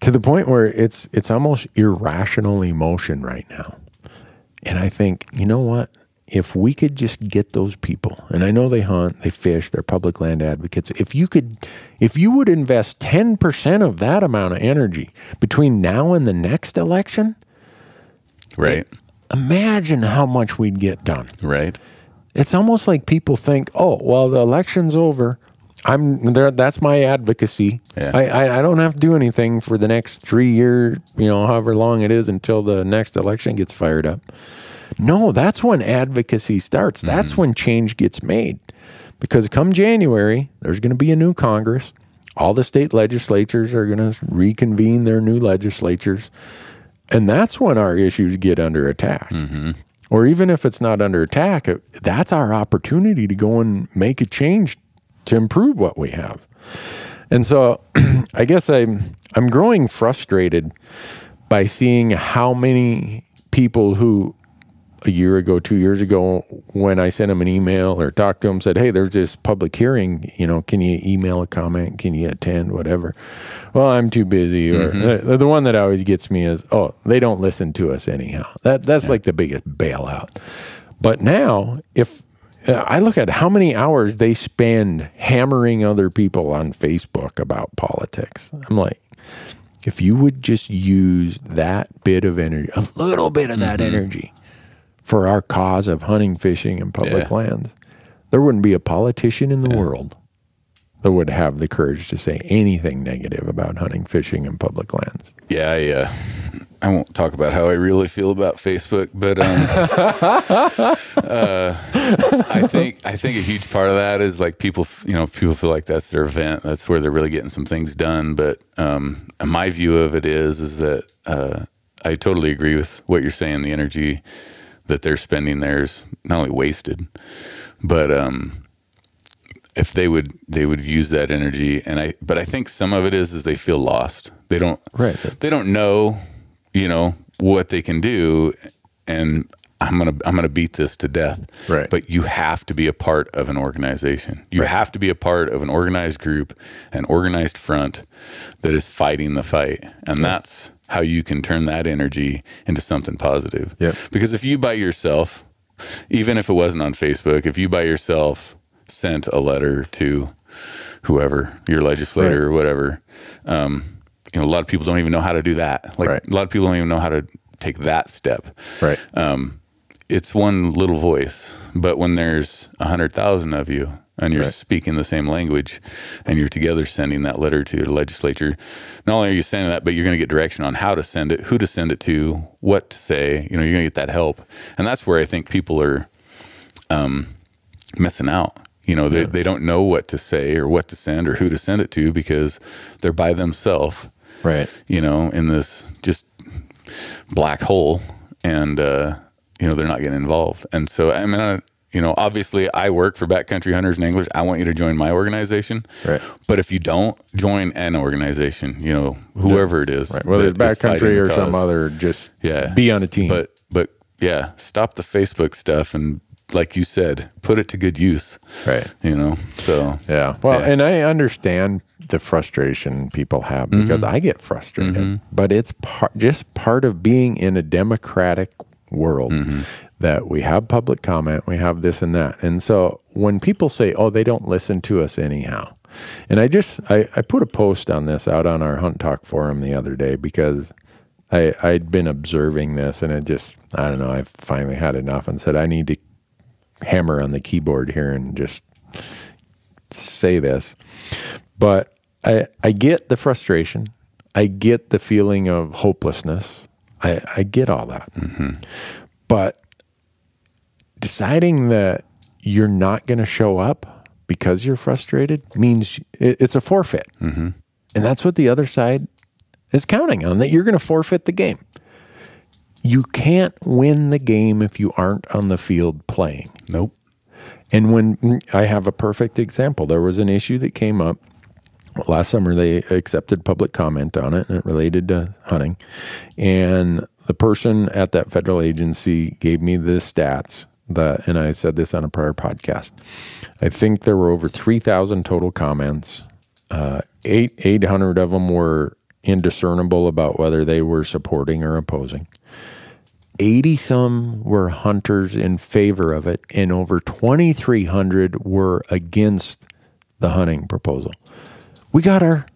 to the point where it's almost irrational emotion right now. And I think, you know what? If we could just get those people, and I know they hunt, they fish, they're public land advocates. If you would invest 10% of that amount of energy between now and the next election, right? Imagine how much we'd get done. Right. It's almost like people think, oh, well, the election's over. I'm there. That's my advocacy. Yeah. I don't have to do anything for the next 3 years, you know, however long it is until the next election gets fired up. No, that's when advocacy starts. That's when change gets made. Because come January, there's going to be a new Congress. All the state legislatures are going to reconvene their new legislatures. And that's when our issues get under attack. Or even if it's not under attack, that's our opportunity to go and make a change to improve what we have. And so I guess I'm growing frustrated by seeing how many people who a year ago, 2 years ago, when I sent them an email or talked to them, said, hey, there's this public hearing, you know, can you email a comment? Can you attend? Whatever. Well, I'm too busy. Or the one that always gets me is, oh, they don't listen to us anyhow. That's like the biggest bailout. But now, if I look at how many hours they spend hammering other people on Facebook about politics, I'm like, if you would just use that bit of energy, a little bit of that energy, for our cause of hunting, fishing, and public lands, there wouldn't be a politician in the world that would have the courage to say anything negative about hunting, fishing, and public lands. Yeah, I won't talk about how I really feel about Facebook, but I think a huge part of that is like people feel like that's their event. That's where they're really getting some things done. But my view of it is that I totally agree with what you're saying. The energy that they're spending there is not only wasted, but if they would use that energy, but I think some of it is they feel lost. They don't know, you know, what they can do, and I'm gonna beat this to death. Right. But you have to be a part of an organization. You have to be a part of an organized group, an organized front that is fighting the fight, and that's how you can turn that energy into something positive. Yep. Because if you by yourself, even if it wasn't on Facebook, if you by yourself sent a letter to whoever, your legislator or whatever, you know, a lot of people don't even know how to do that. Like a lot of people don't even know how to take that step. Right. It's one little voice, but when there's 100,000 of you and you're speaking the same language and you're together sending that letter to the legislature, not only are you sending that, but you're going to get direction on how to send it, who to send it to, what to say. You know, you're going to get that help. And that's where I think people are missing out. You know, they don't know what to say or what to send or who to send it to because they're by themselves, you know, in this just black hole, and, you know, they're not getting involved. And so, I mean, you know, obviously I work for backcountry hunters and anglers. I want you to join my organization. Right. But if you don't, join an organization, you know, whoever it is. Right. Whether it's backcountry or some other, just be on a team. But yeah, stop the Facebook stuff and, like you said, put it to good use. Right. You know, so. Yeah. Well, and I understand the frustration people have because I get frustrated, but it's just part of being in a democratic world that we have public comment, we have this and that. And so when people say, oh, they don't listen to us anyhow. And I put a post on this out on our Hunt Talk forum the other day because I'd been observing this and it just, I don't know, I finally had enough and said, I need to hammer on the keyboard here and just say this. But I get the frustration. I get the feeling of hopelessness. I get all that. But deciding that you're not going to show up because you're frustrated means it's a forfeit. And that's what the other side is counting on, that you're going to forfeit the game. You can't win the game if you aren't on the field playing. Nope. And when I have a perfect example, there was an issue that came up last summer. They accepted public comment on it, and it related to hunting. And the person at that federal agency gave me the stats and I said this on a prior podcast. I think there were over 3,000 total comments. 800 of them were indiscernible about whether they were supporting or opposing. 80 some were hunters in favor of it, and over 2,300 were against the hunting proposal. We got our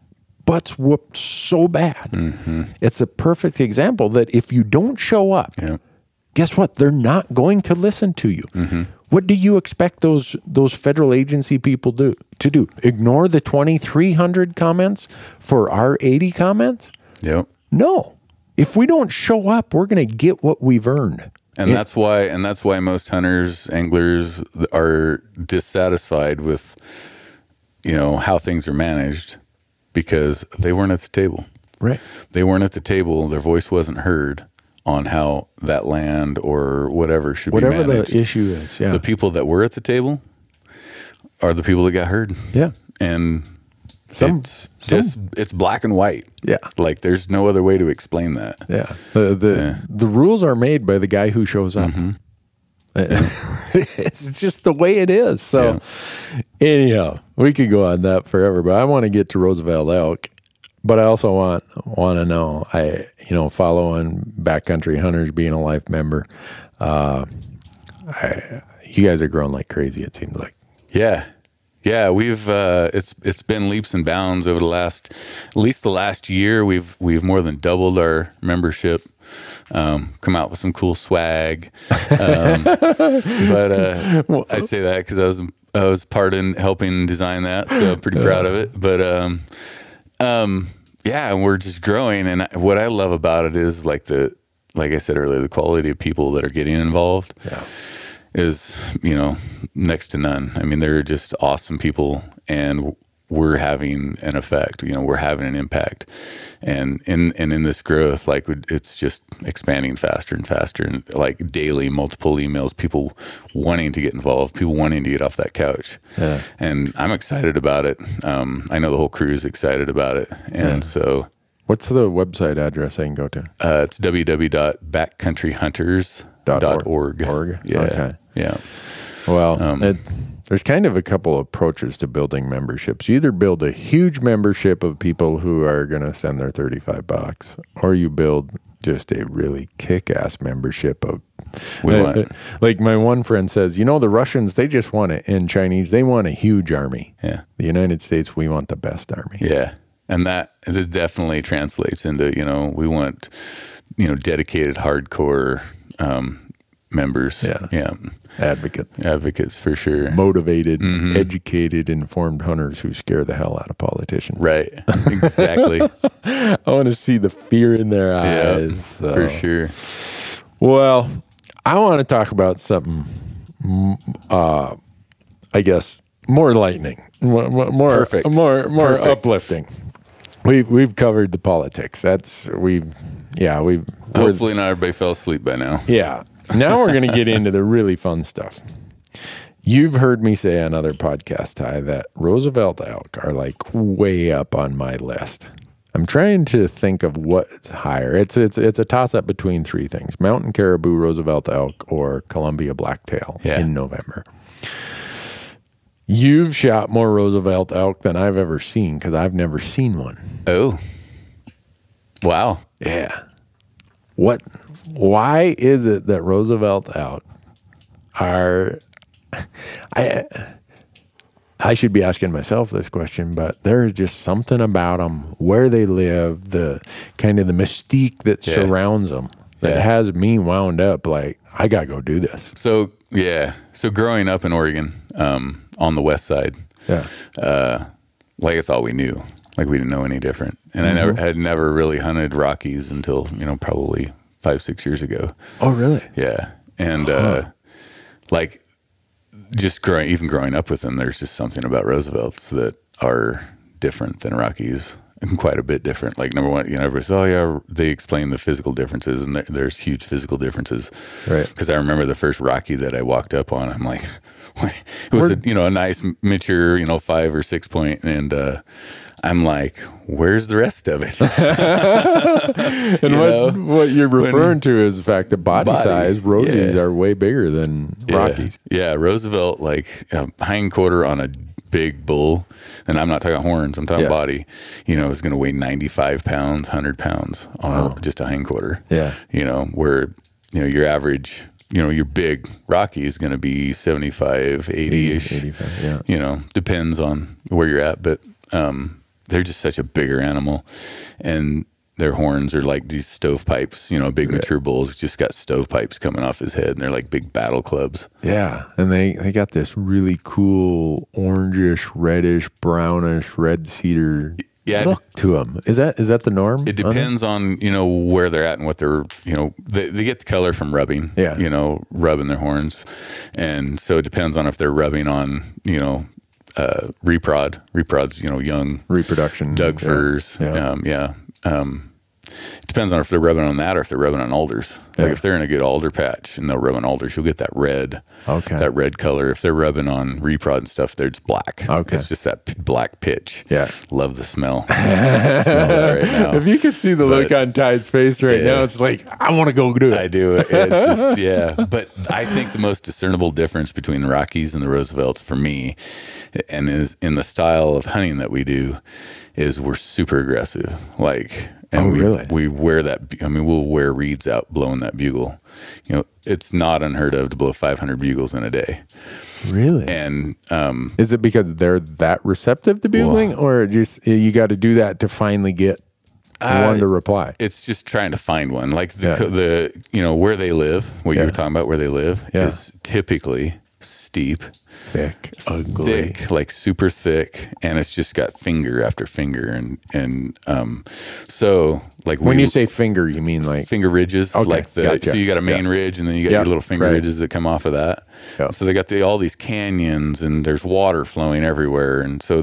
butts whooped so bad. It's a perfect example that if you don't show up, guess what? They're not going to listen to you. What do you expect those federal agency people to do? Ignore the 2,300 comments for our 80 comments? Yep. No. If we don't show up, we're going to get what we've earned. And that's why most hunters, anglers are dissatisfied with, you know, how things are managed, because they weren't at the table. Right. They weren't at the table. Their voice wasn't heard on how that land or whatever should be managed. Whatever the issue is, The people that were at the table are the people that got heard. Yeah. And it's black and white. Yeah. Like there's no other way to explain that. Yeah. The rules are made by the guy who shows up. It's just the way it is. So anyhow, we could go on that forever, but I want to get to Roosevelt Elk. But I also want to know, following Backcountry Hunters, being a life member, you guys are growing like crazy, it seems like. Yeah, we've it's been leaps and bounds over at least the last year. We've more than doubled our membership. Come out with some cool swag. But I say that because I was part in helping design that, so I'm pretty proud of it. But yeah, and we're just growing. And what I love about it is like I said earlier, the quality of people that are getting involved. Yeah. Is, next to none. I mean, they're just awesome people, and we're having an effect. We're having an impact, and in this growth, like it's just expanding faster and faster, and like daily, multiple emails, people wanting to get involved, people wanting to get off that couch. Yeah. And I'm excited about it. I know the whole crew is excited about it, and so. What's the website address I can go to? It's www.backcountryhunters.org. Yeah. Okay. Yeah. Well, there's kind of a couple of approaches to building memberships. You either build a huge membership of people who are going to send their $35, or you build just a really kick-ass membership of. Like my one friend says, the Russians, they just want it, and Chinese, they want a huge army. Yeah. The United States, we want the best army. Yeah. And this definitely translates into, we want, dedicated, hardcore members. Yeah. Advocates for sure. Motivated, educated, informed hunters who scare the hell out of politicians. Right. Exactly. I want to see the fear in their eyes. Yeah, for sure. Well, I want to talk about something, I guess, more enlightening, more Perfect. more uplifting. We've covered the politics. Hopefully not everybody fell asleep by now. Yeah. Now we're going to get into the really fun stuff. You've heard me say on other podcasts, Ty, that Roosevelt elk are like way up on my list. I'm trying to think of what's higher. It's a toss-up between three things: mountain caribou, Roosevelt elk, or Columbia blacktail in November. You've shot more Roosevelt elk than I've ever seen, because I've never seen one. Oh. Wow. Yeah. Why is it that Roosevelt elk are... I should be asking myself this question, but there's just something about them, where they live, the kind of the mystique that surrounds them, that has me wound up like, I gotta go do this. So growing up in Oregon, on the west side, like it's all we knew. Like we didn't know any different. And I had never really hunted Rockies until, probably 5-6 years ago. Oh, really? Yeah. And like just growing up with them, there's just something about Roosevelts that are different than Rockies, and quite a bit different. Like number one, everybody says, oh yeah, they explain the physical differences, and there's huge physical differences. Right. Because I remember the first Rocky that I walked up on, I'm like, it was a nice mature, 5 or 6 point, and I'm like, where's the rest of it? And what you're referring to is the fact that body size, Rosies are way bigger than Rockies. Yeah, Roosevelt, like hind quarter on a big bull, and I'm not talking horns, I'm talking body, is going to weigh 95 pounds, 100 pounds on just a hind quarter. Yeah. Where, your average... your big Rocky is going to be 75, 80-ish. 85, yeah. Depends on where you're at, but they're just such a bigger animal, and their horns are like these stovepipes. Big mature bulls just got stovepipes coming off his head, and they're like big battle clubs. Yeah, and they got this really cool orangish, reddish, brownish, red cedar look to them. Is that the norm? It depends on where they're at and what they're they get the color from rubbing. Yeah, rubbing their horns, and so it depends on if they're rubbing on reprod's young reproduction Doug firs. It depends on if they're rubbing on that or if they're rubbing on alders. Like if they're in a good alder patch and they'll rub on alders, you'll get that red. Okay. That red color. If they're rubbing on reprod and stuff, it's black. Okay. It's just that black pitch. Yeah. Love the smell. Smell that right now. If you could see the look on Ty's face right now, it's like, I want to go do it. I do. It's just, But I think the most discernible difference between the Rockies and the Roosevelts for me, and is in the style of hunting that we do, is we're super aggressive. And we wear that. I mean, we'll wear reeds out blowing that bugle. It's not unheard of to blow 500 bugles in a day. Really? And is it because they're that receptive to bugling, or just you got to do that to finally get one to reply? It's just trying to find one. Like the where they live. What you were talking about, where they live is typically steep. Thick, ugly, like super thick, and it's just got finger after finger, and so like when you say finger, you mean like finger ridges, like so you got a main ridge, and then you got your little finger ridges that come off of that. So they got all these canyons, and there's water flowing everywhere, and so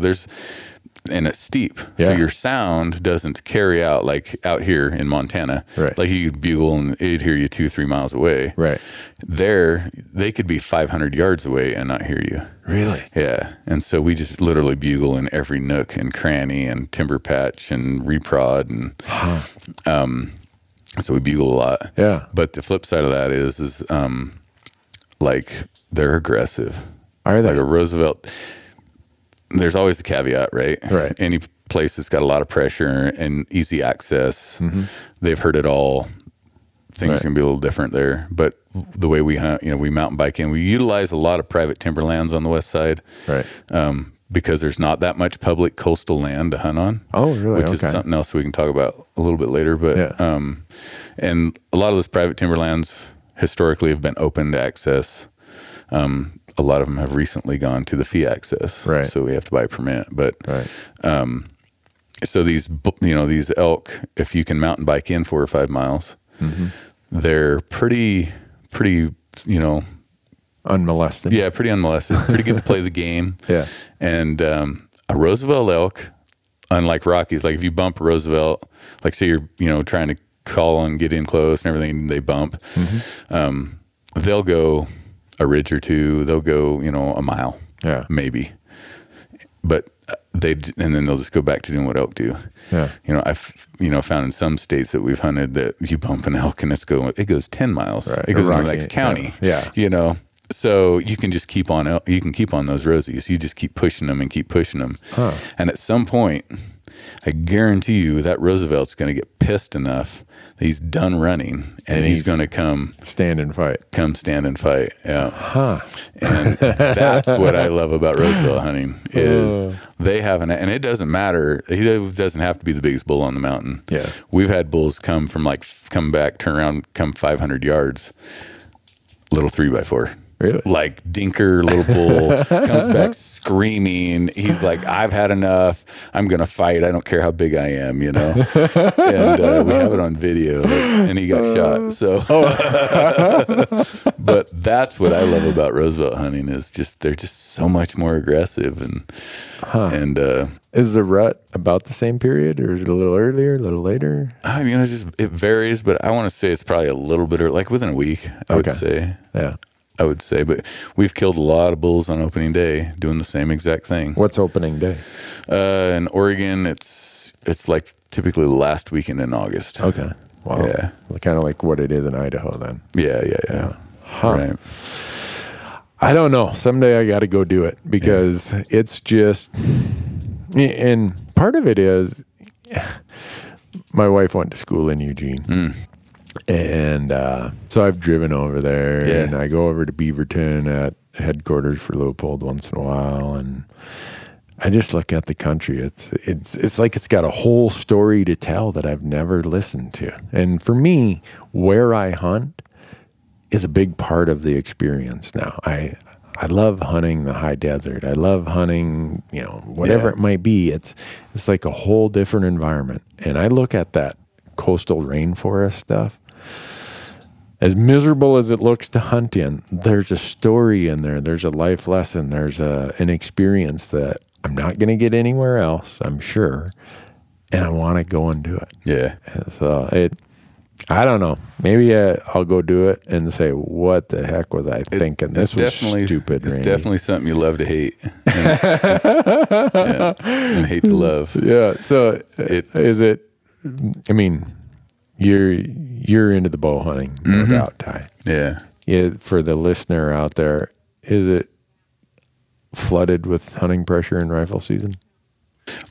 and it's steep, so your sound doesn't carry out like out here in Montana. Right. Like you could bugle and it'd hear you 2-3 miles away. Right. There, they could be 500 yards away and not hear you. Really? Yeah. And so we just literally bugle in every nook and cranny and timber patch and reprod, and so we bugle a lot. Yeah. But the flip side of that is like they're aggressive. Are they? Like a Roosevelt. There's always the caveat, right? Right. Any place that's got a lot of pressure and easy access, they've heard it all. Things can be a little different there. But the way we hunt, we mountain bike in, we utilize a lot of private timberlands on the west side. Right. Because there's not that much public coastal land to hunt on. Oh, really? Which is something else we can talk about a little bit later. But and a lot of those private timberlands historically have been open to access. A lot of them have recently gone to the fee access, right? So we have to buy a permit. But so these elk, if you can mountain bike in 4 or 5 miles, they're pretty unmolested. Yeah, pretty unmolested. Pretty good to play the game. Yeah, and a Roosevelt elk, unlike Rockies, like if you bump a Roosevelt, like say you're trying to call and get in close and everything, they bump. They'll go a ridge or two. They'll go, a mile, maybe. But and then they'll just go back to doing what elk do. Yeah. I've found in some states that we've hunted that you bump an elk and it goes 10 miles. Right. It goes in the next county. Yeah. So you can just keep on those rosies. You just keep pushing them and keep pushing them. Huh. And at some point, I guarantee you that Roosevelt's going to get pissed enough that he's done running and he's going to come stand and fight. Yeah. Huh. And that's what I love about Roosevelt hunting is they have and it doesn't matter. He doesn't have to be the biggest bull on the mountain. Yeah. We've had bulls come back, turn around, come 500 yards, little 3x4. Really? Like dinker little bull comes back screaming. He's like, I've had enough. I'm going to fight. I don't care how big I am, And we have it on video and he got shot. So, but that's what I love about Roosevelt hunting is they're just so much more aggressive and is the rut about the same period or is it a little earlier, a little later? I mean, it varies, but I want to say it's probably a little bit like within a week, I would say. Yeah. I would say, but we've killed a lot of bulls on opening day doing the same exact thing. What's opening day? In Oregon, it's like typically the last weekend in August. Okay. Wow. Yeah. Kind of like what it is in Idaho then. Yeah. Huh. Right. I don't know. Someday I got to go do it because it's just, and part of it is my wife went to school in Eugene. And so I've driven over there and I go over to Beaverton at headquarters for Leupold once in a while. And I just look at the country. It's like it's got a whole story to tell that I've never listened to. And for me, where I hunt is a big part of the experience now. I love hunting the high desert. I love hunting, whatever it might be. It's like a whole different environment. And I look at that coastal rainforest stuff. As miserable as it looks to hunt in, there's a story in there. There's a life lesson. There's an experience that I'm not going to get anywhere else, I'm sure. And I want to go and do it. Yeah. So I don't know. Maybe I'll go do it and say, what the heck was I thinking? This was stupid. It's definitely something you love to hate. And hate to love. Yeah. So is it, I mean, you're into the bow hunting, no doubt, Ty. Yeah. For the listener out there, is it flooded with hunting pressure in rifle season?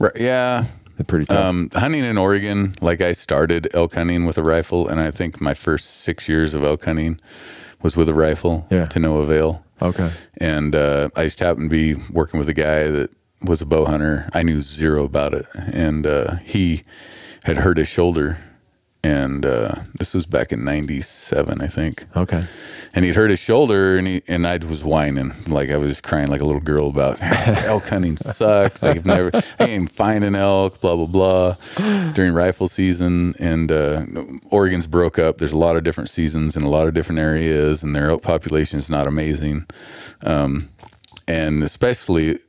Right. Yeah. It's pretty tough. Hunting in Oregon, like I started elk hunting with a rifle, and I think my first 6 years of elk hunting was with a rifle to no avail. Okay. And I just happened to be working with a guy that was a bow hunter. I knew zero about it, and he had hurt his shoulder. And this was back in '97, I think. Okay. And he'd hurt his shoulder, and I was whining, like I was just crying like a little girl about elk hunting sucks. Like I ain't find an elk, blah blah blah. During rifle season, and Oregon's broke up. There's a lot of different seasons in a lot of different areas, and their elk population is not amazing. And especially,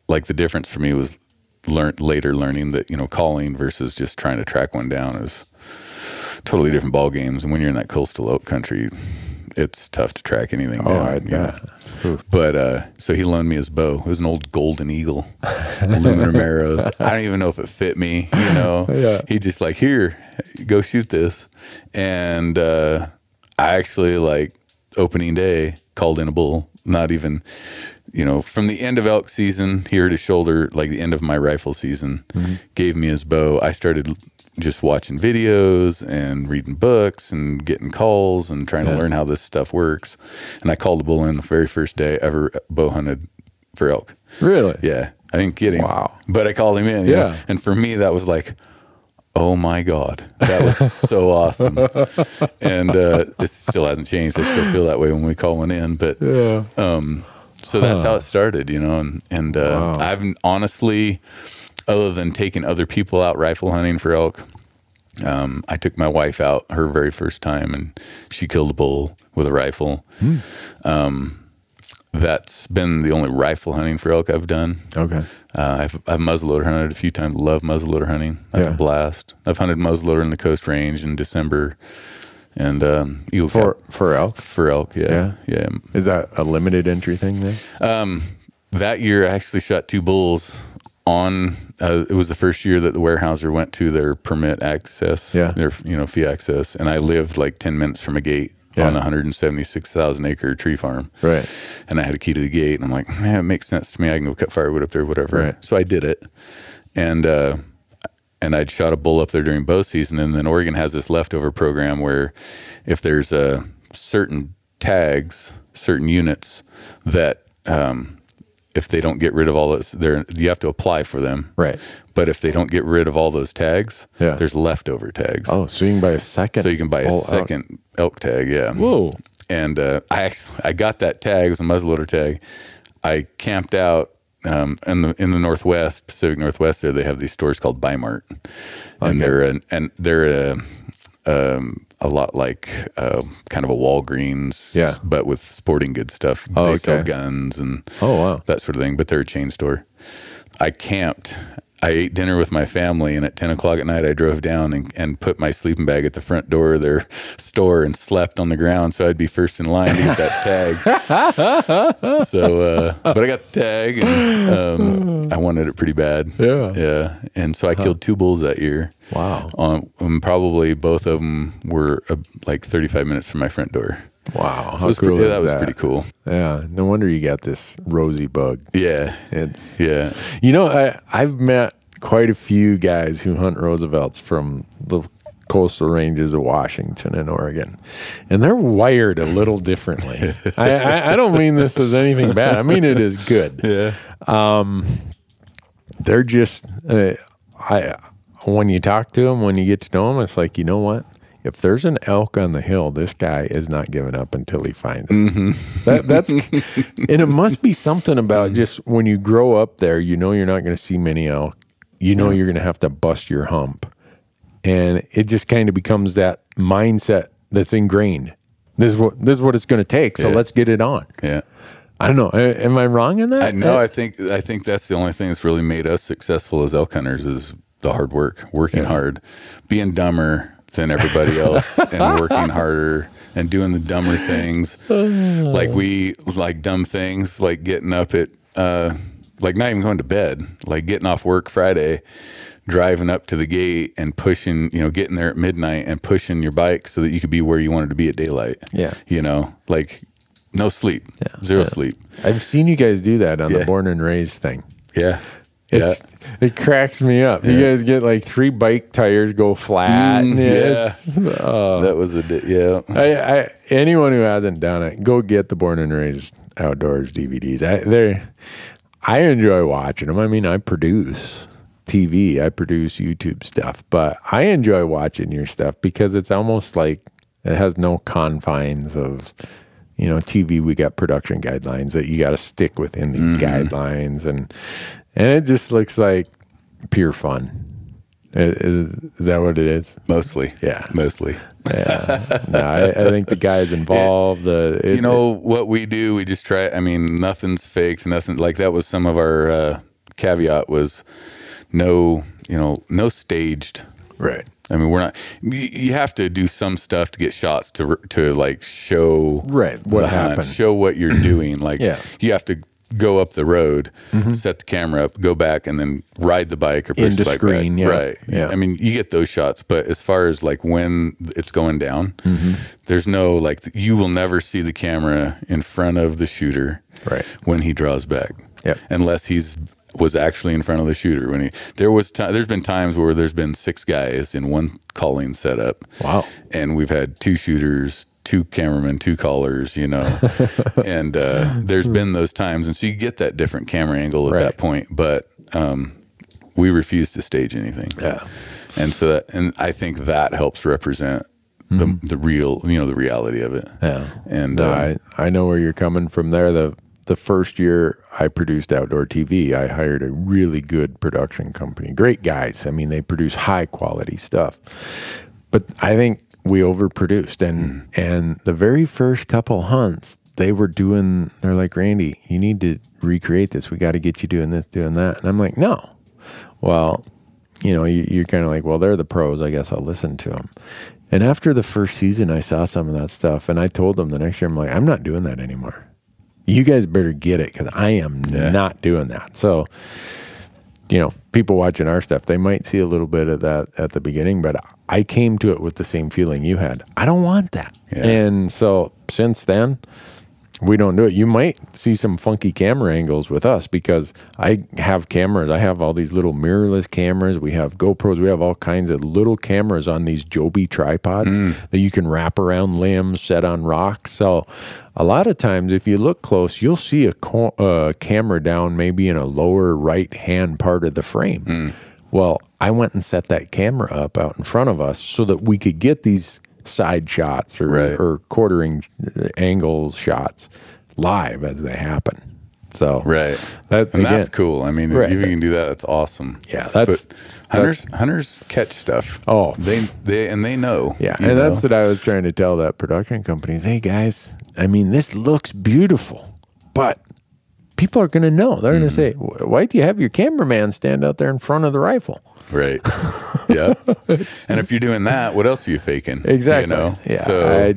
like the difference for me was later learning that calling versus just trying to track one down is totally different ball games. And when you're in that coastal elk country, it's tough to track anything down. But so he loaned me his bow. It was an old Golden Eagle, aluminum arrows. I don't even know if it fit me. He just like, here, go shoot this. And I actually, like, opening day called in a bull. Not even, from the end of elk season, he hurt his shoulder, like the end of my rifle season, gave me his bow. I started just watching videos and reading books and getting calls and trying to learn how this stuff works. And I called a bull in the very first day I ever bow hunted for elk. Really? Yeah. I didn't get him. Wow. But I called him in. Yeah. And for me, that was like, oh my God, that was so awesome. And it still hasn't changed. I still feel that way when we call one in. But so that's how it started, and Wow. I've honestly, other than taking other people out rifle hunting for elk, I took my wife out her very first time, and she killed a bull with a rifle. That's been the only rifle hunting for elk I've done. Okay. I've muzzleloader hunted a few times. Love muzzleloader hunting. That's a blast. I've hunted muzzleloader in the Coast Range in December, And eagle for elk. for elk, yeah. Is that a limited entry thing then? That year, I actually shot 2 bulls on. It was the first year that the Weyerhaeuser went to their permit access, their fee access, and I lived like 10 minutes from a gate on the 176,000 acre tree farm. Right. And I had a key to the gate, and I'm like, man, it makes sense to me. I can go cut firewood up there, whatever. Right. So I did it, and I'd shot a bull up there during bow season. And then Oregon has this leftover program where if there's certain tags, certain units that if they don't get rid of all those, you have to apply for them. Right. But if they don't get rid of all those tags, Yeah. there's leftover tags. Oh, so you can buy a second. So you can buy a second elk tag, yeah. Whoa. And I got that tag. It was a muzzleloader tag. I camped out in the Northwest, Pacific Northwest. There, they have these stores called Bi-Mart, and they're a lot like kind of a Walgreens, but with sporting goods stuff. Oh, they sell guns and that sort of thing. But they're a chain store. I camped. I ate dinner with my family, and at 10 o'clock at night, I drove down and put my sleeping bag at the front door of their store and slept on the ground so I'd be first in line to get that tag. But I got the tag, and I wanted it pretty bad. Yeah. And so I killed 2 bulls that year. Wow. Probably both of them were like 35 minutes from my front door. Wow. So that was pretty cool. Yeah. No wonder you got this rosy bug. Yeah. You know, I've met quite a few guys who hunt Roosevelts from the coastal ranges of Washington and Oregon, and they're wired a little differently. I don't mean this as anything bad. I mean it is good. Yeah. They're just, when you talk to them, when you get to know them, it's like, you know what? If there's an elk on the hill, this guy is not giving up until he finds it. Mm-hmm. That's and it must be something about just when you grow up there, you know you're not going to see many elk. You know you're going to have to bust your hump. And it just kind of becomes that mindset that's ingrained. This is what it's going to take, so let's get it on. Yeah. I don't know. Am I wrong in that? No, I think that's the only thing that's really made us successful as elk hunters is the hard work, working hard, being dumber than everybody else and working harder and doing the dumber things. Like dumb things, like getting up at, like not even going to bed, like getting off work Friday, driving up to the gate and pushing, getting there at midnight and pushing your bike so that you could be where you wanted to be at daylight. Yeah. Like no sleep, zero sleep. I've seen you guys do that on the born and raised thing. Yeah. It cracks me up. You guys get like 3 bike tires go flat. That was anyone who hasn't done it, go get the Born and Raised Outdoors DVDs. I enjoy watching them. I mean, I produce TV, I produce YouTube stuff, but I enjoy watching your stuff because it's almost like it has no confines of, TV. We got production guidelines that you got to stick within these guidelines, and it just looks like pure fun. Is that what it is? Mostly. Yeah. Mostly. Yeah. No, I think the guys involved. What we do, we just try. I mean, nothing's faked. Nothing like that was some of our caveat was no staged. Right. I mean, we're not. You have to do some stuff to get shots to like show what happened, show what you're doing. Like you have to go up the road, set the camera up, go back, and then ride the bike or push the bike screen, back. Right. Yeah. I mean, you get those shots, but as far as like when it's going down, there's no you will never see the camera in front of the shooter when he draws back. Yep. Unless was actually in front of the shooter there's been times where there's been 6 guys in one calling setup. Wow. And we've had 2 shooters, 2 cameramen, 2 callers, and there's been those times. And so you get that different camera angle at that point, but we refuse to stage anything. Yeah. And so and I think that helps represent the real, the reality of it. Yeah. And I know where you're coming from there. The first year I produced outdoor TV, I hired a really good production company. Great guys. I mean, they produce high quality stuff. But I think we overproduced. And the very first couple hunts, they're like, Randy, you need to recreate this. We got to get you doing this, doing that. And I'm like, no. Well, you're kind of like, well, they're the pros. I guess I'll listen to them. And after the first season, I saw some of that stuff, and I told them the next year, I'm like, I'm not doing that anymore. You guys better get it, because I am not doing that. So, people watching our stuff, they might see a little bit of that at the beginning, but I came to it with the same feeling you had. I don't want that. Yeah. And so since then, we don't do it. You might see some funky camera angles with us, because I have cameras. I have all these little mirrorless cameras. We have GoPros. We have all kinds of little cameras on these Joby tripods that you can wrap around limbs, set on rocks. So a lot of times, if you look close, you'll see a camera down maybe in a lower right-hand part of the frame. Well, I went and set that camera up out in front of us so that we could get these side shots or quartering angle shots live as they happen. So that's cool. I mean, if you can do that, that's awesome. Yeah, but hunters catch stuff. Oh, they know. Yeah, and that's what I was trying to tell that production companies. Hey guys, I mean, this looks beautiful, but people are going to know. They're going to say, why do you have your cameraman stand out there in front of the rifle? Right. Yeah. And if you're doing that, what else are you faking? Exactly. Yeah. So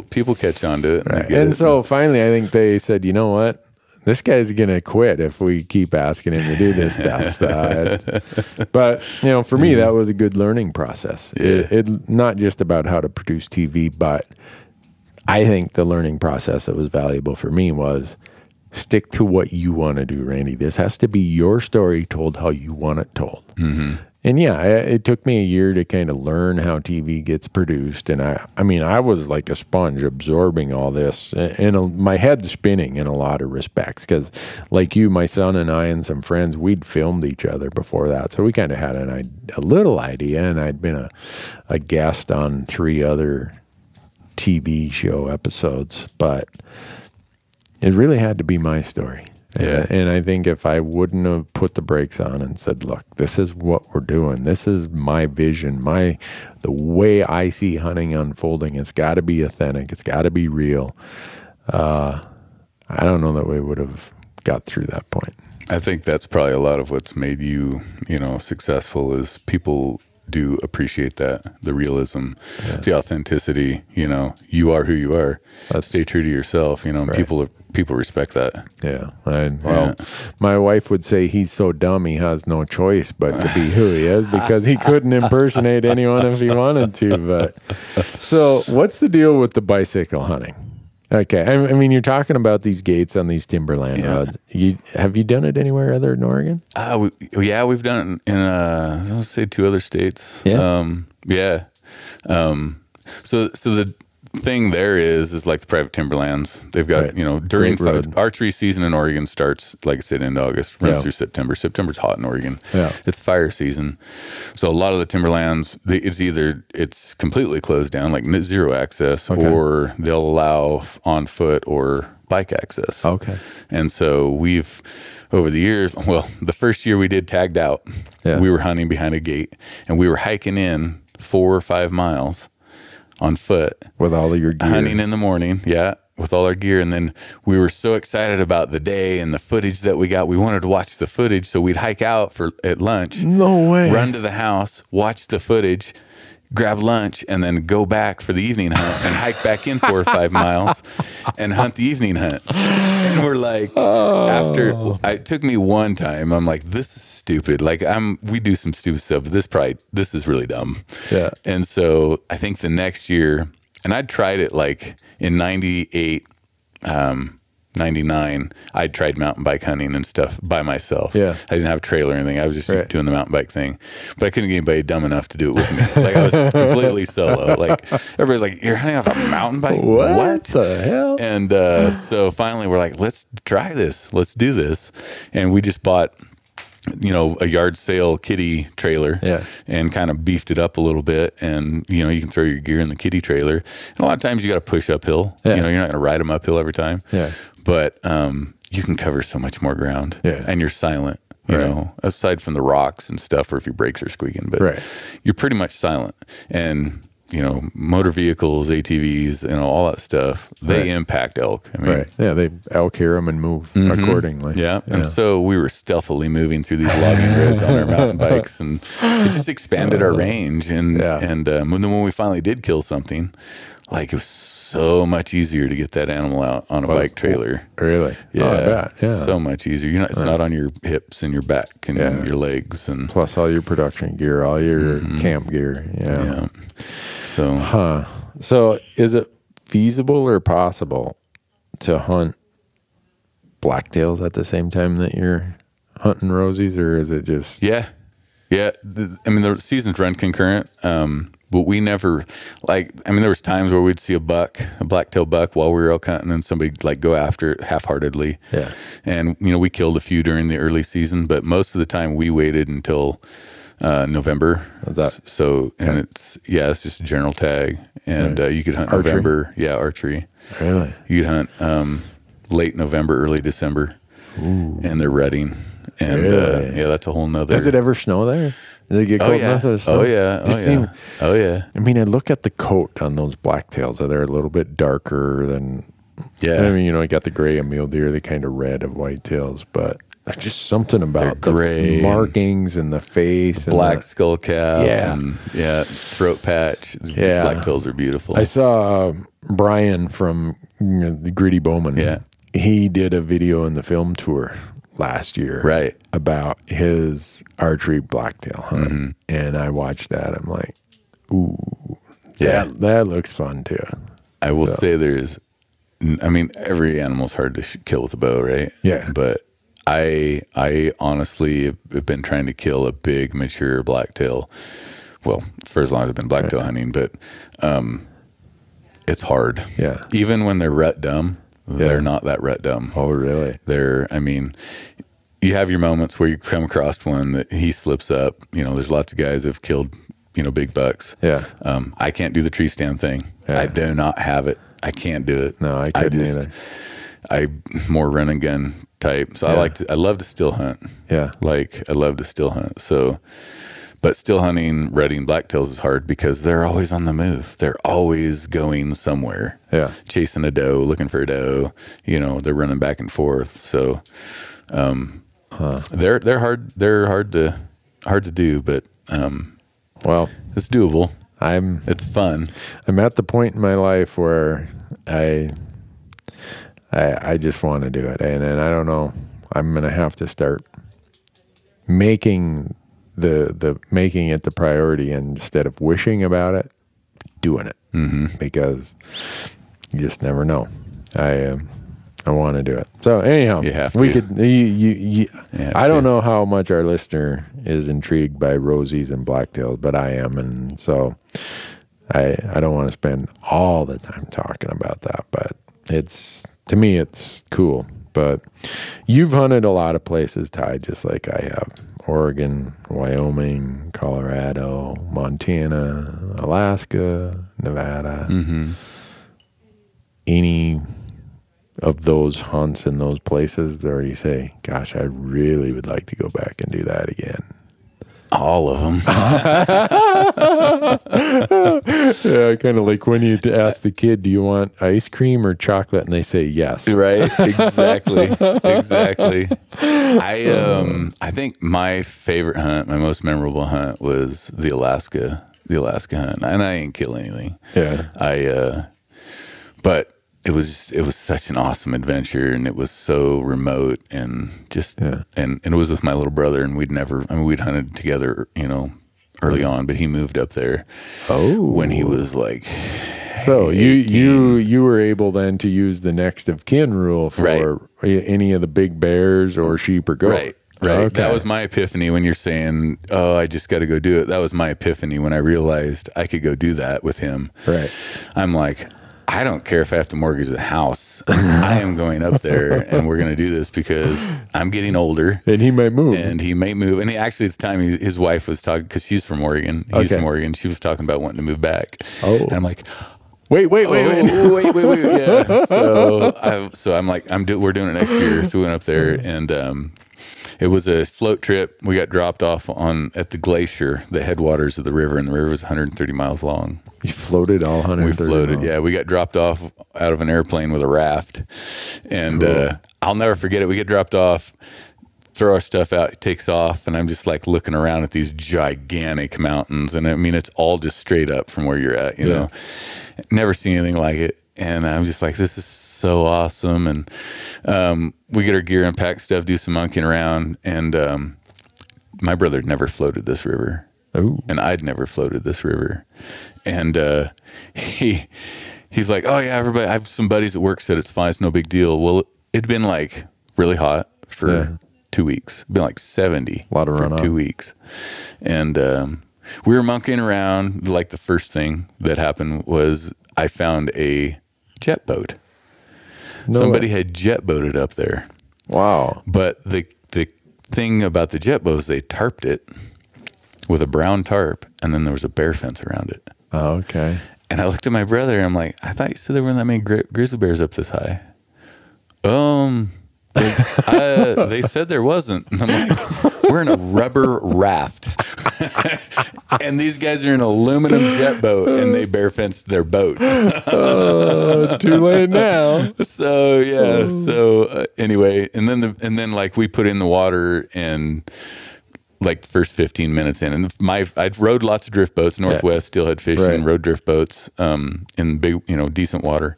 people catch on to it. And so finally, I think they said, you know what? This guy's going to quit if we keep asking him to do this stuff. But, for me, that was a good learning process. Yeah. It not just about how to produce TV, but I think the learning process that was valuable for me was stick to what you want to do, Randy. This has to be your story told how you want it told. And it took me a year to kind of learn how TV gets produced. And I was like a sponge absorbing all this, and my head's spinning in a lot of respects, because like you, my son and I and some friends, we'd filmed each other before that. So we kind of had a little idea, and I'd been a guest on 3 other TV show episodes, but it really had to be my story. Yeah. And I think if I wouldn't have put the brakes on and said, look, this is what we're doing. This is my vision, the way I see hunting unfolding. It's got to be authentic. It's got to be real. I don't know that we would have got through that point. I think that's probably a lot of what's made you, successful, is people do appreciate that, the realism, the authenticity. You are who you are. Stay true to yourself. People respect that. Yeah. My wife would say he's so dumb he has no choice but to be who he is, because he couldn't impersonate anyone if he wanted to. But so, what's the deal with the bicycle hunting? Okay, I mean, you're talking about these gates on these timberland roads. Have you done it anywhere other than Oregon? We've done it in let's say 2 other states. Yeah. So the thing there is like the private timberlands. They've got during archery season in Oregon starts, like I said, in August, runs through September. September's hot in Oregon. It's fire season, so a lot of the timberlands, it's completely closed down, like zero access, or they'll allow on foot or bike access. And so we've, over the years, the first year we did tagged out. We were hunting behind a gate, and we were hiking in 4 or 5 miles on foot with all of your gear, hunting in the morning, with all our gear. And then we were so excited about the day and the footage that we got, we wanted to watch the footage, so we'd hike out at lunch, run to the house, watch the footage, grab lunch, and then go back for the evening hunt and hike back in 4 or 5 miles and hunt the evening hunt. And we're like, it took me one time, I'm like, this is stupid. Like, we do some stupid stuff, but this is really dumb. Yeah. And so I think the next year, and I'd tried it like in 98, 99, I tried mountain bike hunting and stuff by myself. Yeah. I didn't have a trailer or anything. I was just doing the mountain bike thing. But I couldn't get anybody dumb enough to do it with me. Like, I was completely solo. Like, everybody's like, you're hunting off a mountain bike? What the hell? And so finally we're like, let's try this. Let's do this. And we just bought, a yard sale kiddie trailer, and kind of beefed it up a little bit. And, you can throw your gear in the kiddie trailer. And a lot of times you got to push uphill. You're not going to ride them uphill every time. But you can cover so much more ground, and you're silent, you know, aside from the rocks and stuff, or if your brakes are squeaking, but you're pretty much silent. And you know, motor vehicles, ATVs, you know, all that stuff, they impact elk. I mean, yeah, they elk hear them and move accordingly. Yeah. And so we were stealthily moving through these logging roads on our mountain bikes, and it just expanded our range. And then when we finally did kill something, like, it was so much easier to get that animal out on a bike trailer. Really? Yeah. Oh, I bet. Yeah. So much easier. It's not on your hips and your back and your legs, and plus all your production gear, all your camp gear. Yeah. So, So is it feasible or possible to hunt blacktails at the same time that you're hunting rosies, or is it just? Yeah. I mean, the seasons run concurrent. But we never, like, I mean, there was times where we'd see a blacktail buck while we were elk hunting, and somebody like go after it half-heartedly. Yeah. And, you know, we killed a few during the early season, but most of the time we waited until November. What's that? So, and it's just a general tag. And you could hunt archery? November. Yeah, archery. Really? You could hunt late November, early December. Ooh. And they're rutting. And that's a whole nother. Does it ever snow there? Does it get cold enough that it snows? Oh yeah. I mean, I look at the coat on those blacktails. They're a little bit darker than. Yeah. I mean, you know, you got the gray of mule deer, the kind of red of whitetails, but there's just something about the gray markings and the face, the black skull cap, and throat patch. Yeah, blacktails are beautiful. I saw Brian from the Gritty Bowman. Yeah, he did a video in the film tour last year, about his archery blacktail hunt, and I watched that. I'm like, ooh, that looks fun too. I will say I mean, every animal's hard to kill with a bow, right? Yeah, but I honestly have been trying to kill a big mature blacktail, well, for as long as I've been blacktail hunting, but it's hard. Yeah, even when they're rut dumb. They're not that rut dumb. Oh, really? I mean, you have your moments where you come across one that he slips up. You know, there's lots of guys that have killed, you know, big bucks. Yeah. I can't do the tree stand thing. Yeah. I do not have it. I can't do it. No, I couldn't either. I'm more run and gun type. So I love to still hunt. Yeah. Like, I love to still hunt. So, but still hunting rutting blacktails is hard because they're always on the move. They're always going somewhere. Yeah. Chasing a doe, looking for a doe. You know, they're running back and forth. So they're hard to do, but well, it's doable. It's fun. I'm at the point in my life where I just want to do it. And I don't know, I'm gonna have to start making making it the priority, and instead of wishing about it, doing it, because you just never know. I want to do it. So anyhow, you have to. We could. I don't know how much our listener is intrigued by rosies and blacktails, but I am, and so I don't want to spend all the time talking about that. But to me, it's cool. But you've hunted a lot of places, Ty, just like I have. Oregon, Wyoming, Colorado, Montana, Alaska, Nevada. Any of those hunts in those places where you say, gosh, I really would like to go back and do that again? All of them. Yeah, kind of like when you ask the kid, do you want ice cream or chocolate? And they say yes. Right. Exactly. I think my favorite hunt, my most memorable hunt, was the Alaska hunt. And I didn't kill anything. Yeah. But it was such an awesome adventure, and it was so remote, and just and it was with my little brother, and we'd hunted together, you know, early on, but he moved up there when he was like, so you were able then to use the next of kin rule for any of the big bears or sheep or goat. Right. Okay. That was my epiphany when you're saying, oh, I just got to go do it. That was my epiphany when I realized I could go do that with him. Right. I'm like, I don't care if I have to mortgage the house. I am going up there, and we're going to do this because I'm getting older. And he might move. And he actually, at the time, his wife was talking, because she's from Oregon. He's from Oregon. She was talking about wanting to move back. Oh. And I'm like, wait. Yeah. So I'm like, we're doing it next year. So we went up there, and It was a float trip. We got dropped off at the glacier, the headwaters of the river, and the river was 130 miles long. You floated all 130 We floated, miles. yeah. We got dropped off out of an airplane with a raft. And I'll never forget it. We get dropped off, throw our stuff out, it takes off, and I'm just like looking around at these gigantic mountains. And I mean, it's all just straight up from where you're at, you know. Never seen anything like it. And I'm just like, this is so awesome. And we get our gear and pack stuff, do some monkeying around. And my brother never floated this river. Ooh. And I'd never floated this river. And he's like, oh yeah, everybody, I have some buddies at work said it's fine, it's no big deal. Well, it'd been like really hot for 2 weeks. It'd been like 70 a lot of for 2 weeks. And we were monkeying around. Like the first thing that happened was I found a jet boat. Somebody had jet boated up there. Wow. But the thing about the jet boat is they tarped it with a brown tarp, and then there was a bear fence around it. Oh, okay. And I looked at my brother, and I'm like, I thought you said there weren't that many grizzly bears up this high. They said there wasn't. And I'm like, we're in a rubber raft. And these guys are in an aluminum jet boat, and they bear fenced their boat. Too late now. So, yeah. So, anyway, and then like we put in the water, and like the first 15 minutes in, and I'd rode lots of drift boats, Northwest, steelhead fishing, rode drift boats in big, decent water.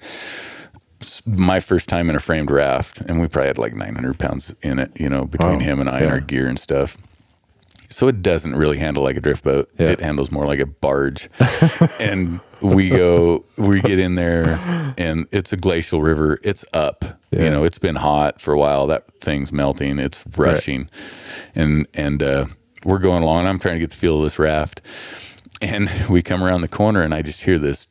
My first time in a framed raft, and we probably had like 900 pounds in it, between him and I and our gear and stuff. So it doesn't really handle like a drift boat. Yeah. It handles more like a barge. And we get in there, and it's a glacial river. It's up. Yeah. It's been hot for a while. That thing's melting. It's rushing. Right. And we're going along. I'm trying to get the feel of this raft. And we come around the corner, and I just hear this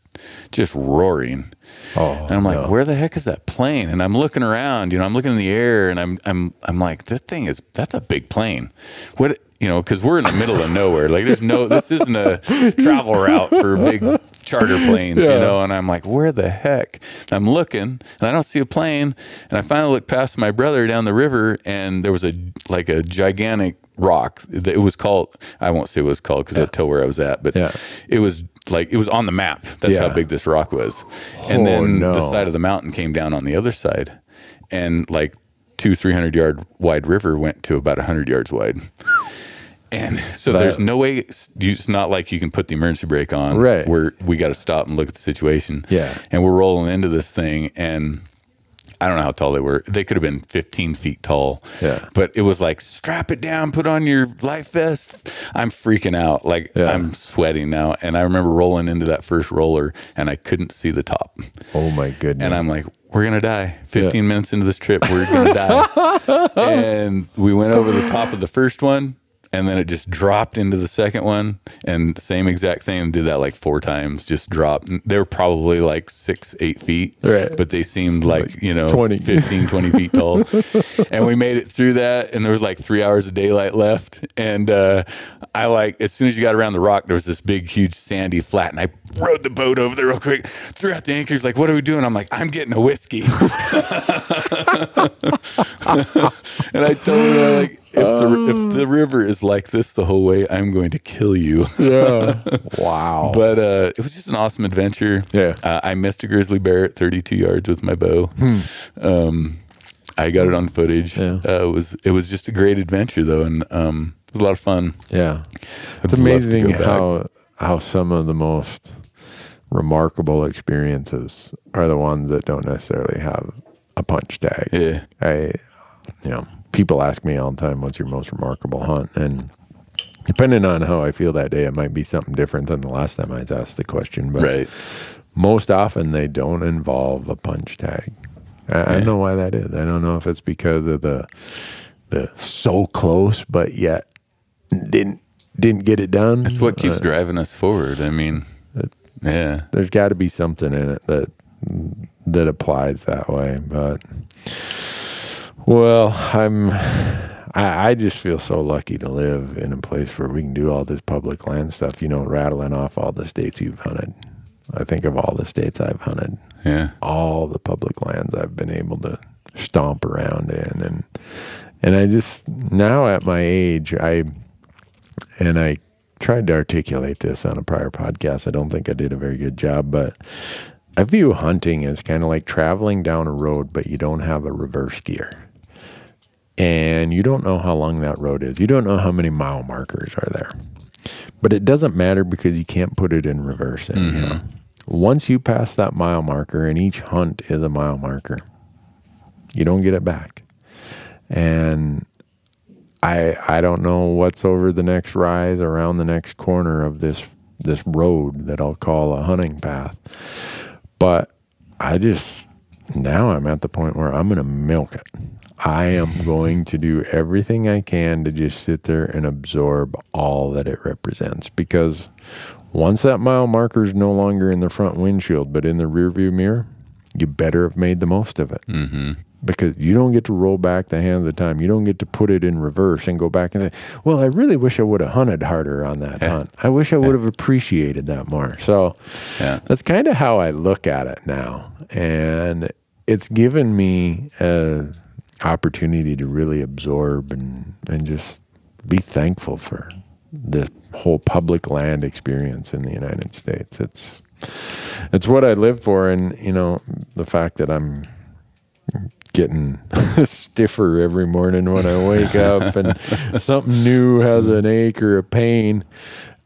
just roaring. Oh, and I'm like, where the heck is that plane? And I'm looking around, I'm looking in the air, and I'm like, that's a big plane. What, because we're in the middle of nowhere. Like this isn't a travel route for big charter planes, and I'm like, where the heck? And I'm looking, and I don't see a plane. And I finally look past my brother down the river, and there was a gigantic rock. It was called, I won't say what it was called because I'll tell where I was at, but it was on the map. That's how big this rock was. And then the side of the mountain came down on the other side, and like 300 yard wide river went to about 100 yards wide. And so there's no way, it's not like you can put the emergency brake on. Right. We got to stop and look at the situation. Yeah. And we're rolling into this thing, and I don't know how tall they were. They could have been 15 feet tall. Yeah. But it was like, strap it down, put on your life vest. I'm freaking out. Like, I'm sweating now. And I remember rolling into that first roller, and I couldn't see the top. Oh, my goodness. And I'm like, we're going to die. 15 minutes into this trip, we're going to die. And we went over the top of the first one, and then it just dropped into the second one, and the same exact thing. Did that like 4 times, just dropped. They were probably like 6-8 feet, right? But they seemed like 20 feet tall. And we made it through that, and there was like 3 hours of daylight left. And I as soon as you got around the rock, there was this big, huge sandy flat, and I rode the boat over there real quick, threw out the anchors, like, what are we doing? I'm like, I'm getting a whiskey. And I told her, like, if the river is like this the whole way, I'm going to kill you. Yeah. Wow. But it was just an awesome adventure. Yeah. I missed a grizzly bear at 32 yards with my bow. I got it on footage. Yeah. It was just a great adventure though, and it was a lot of fun. Yeah. It's amazing how some of the most remarkable experiences are the ones that don't necessarily have a punch tag. Yeah. People ask me all the time, what's your most remarkable hunt? And depending on how I feel that day, it might be something different than the last time I was asked the question. But most often they don't involve a punch tag. I don't know why that is. I don't know if it's because of the so close, but yet didn't get it done. That's what keeps driving us forward. I mean, there's got to be something in it that applies that way. But well, I just feel so lucky to live in a place where we can do all this public land stuff, rattling off all the states you've hunted. I think of all the states I've hunted. Yeah. All the public lands I've been able to stomp around in And I just, now at my age, I tried to articulate this on a prior podcast. I don't think I did a very good job, but I view hunting as kind of like traveling down a road, but you don't have a reverse gear. And you don't know how long that road is. You don't know how many mile markers are there. But it doesn't matter because you can't put it in reverse anyhow. Once you pass that mile marker, and each hunt is a mile marker, you don't get it back. And I don't know what's over the next rise, around the next corner of this road that I'll call a hunting path. But now I'm at the point where I'm going to milk it. I am going to do everything I can to just sit there and absorb all that it represents. Because once that mile marker is no longer in the front windshield, but in the rear view mirror, you better have made the most of it. Because you don't get to roll back the hand of the time. You don't get to put it in reverse and go back and say, well, I really wish I would have hunted harder on that hunt. I wish I would have appreciated that more. So that's kind of how I look at it now. And it's given me an opportunity to really absorb and just be thankful for the whole public land experience in the United States. It's what I live for. And, you know, the fact that I'm getting stiffer every morning when I wake up and something new has an ache or a pain.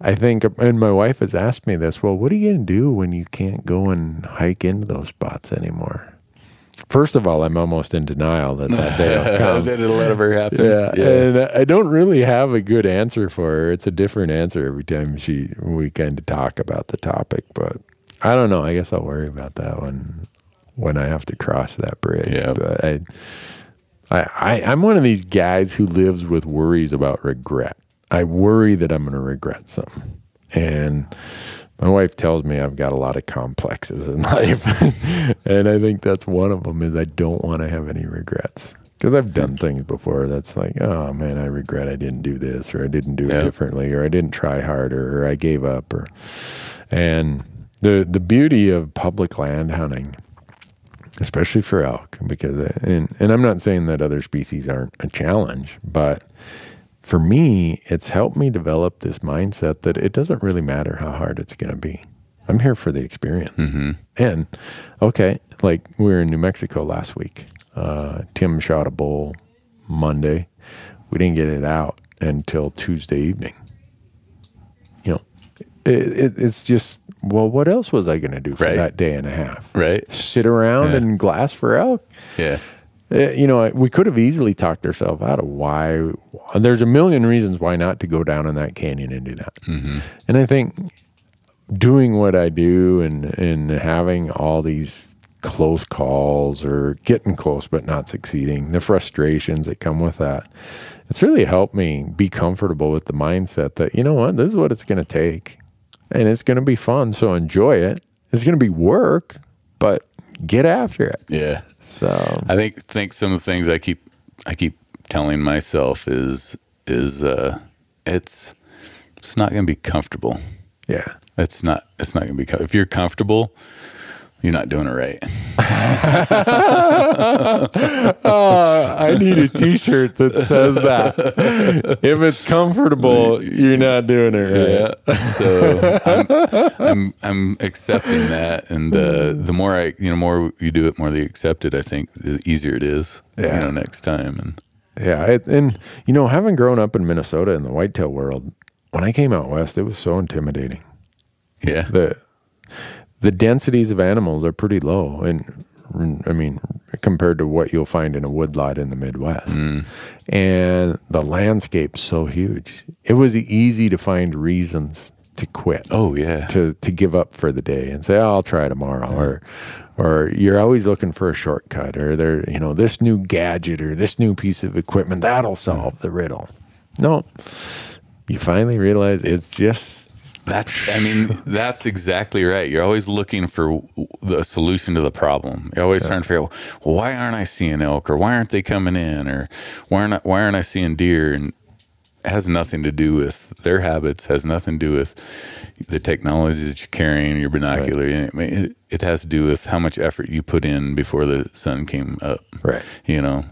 I think, and my wife has asked me this, well, what are you going to do when you can't go and hike into those spots anymore? First of all, I'm almost in denial that day will come. That it'll ever happen. Yeah. And I don't really have a good answer for her. It's a different answer every time we kind of talk about the topic, but I don't know. I guess I'll worry about that when I have to cross that bridge. Yeah. But I'm one of these guys who lives with worries about regret. I worry that I'm going to regret something. And my wife tells me I've got a lot of complexes in life. And I think that's one of them is I don't want to have any regrets. Because I've done things before that's like, oh man, I regret I didn't do this, or I didn't do it differently, or I didn't try harder, or I gave up. And the beauty of public land hunting, especially for elk, because and I'm not saying that other species aren't a challenge, but for me, it's helped me develop this mindset that it doesn't really matter how hard it's going to be. I'm here for the experience. And okay, like we were in New Mexico last week. Tim shot a bull Monday. We didn't get it out until Tuesday evening. You know, it's just, well, what else was I going to do for that day and a half? Sit around and glass for elk? You know, we could have easily talked ourselves out of why. There's a million reasons why not to go down in that canyon and do that. And I think doing what I do and having all these close calls or getting close but not succeeding, the frustrations that come with that, it's really helped me be comfortable with the mindset that, you know what, this is what it's going to take. And it's going to be fun, so enjoy it. It's going to be work, but get after it. Yeah. So I think some of the things I keep telling myself is it's not going to be comfortable. Yeah. It's not going to be if you're comfortable, you're not doing it right. I need a t-shirt that says that. If it's comfortable, you're not doing it right. So I'm accepting that, and the more more you do it, more you accept it. I think the easier it is. Next time. And and you know, having grown up in Minnesota in the whitetail world, when I came out west, it was so intimidating. Yeah. The densities of animals are pretty low, and I mean, compared to what you'll find in a woodlot in the Midwest. And the landscape's so huge. It was easy to find reasons to quit. Oh, yeah. To give up for the day and say, oh, I'll try tomorrow. Or you're always looking for a shortcut, or this new gadget or this new piece of equipment, that'll solve the riddle. No. You finally realize it's just... That's exactly right. You're always looking for the solution to the problem. You're always trying to figure out, well, why aren't I seeing elk, or why aren't they coming in, or why aren't I seeing deer? And it has nothing to do with their habits, has nothing to do with the technology that you're carrying, your binocular. It has to do with how much effort you put in before the sun came up. Right. You know,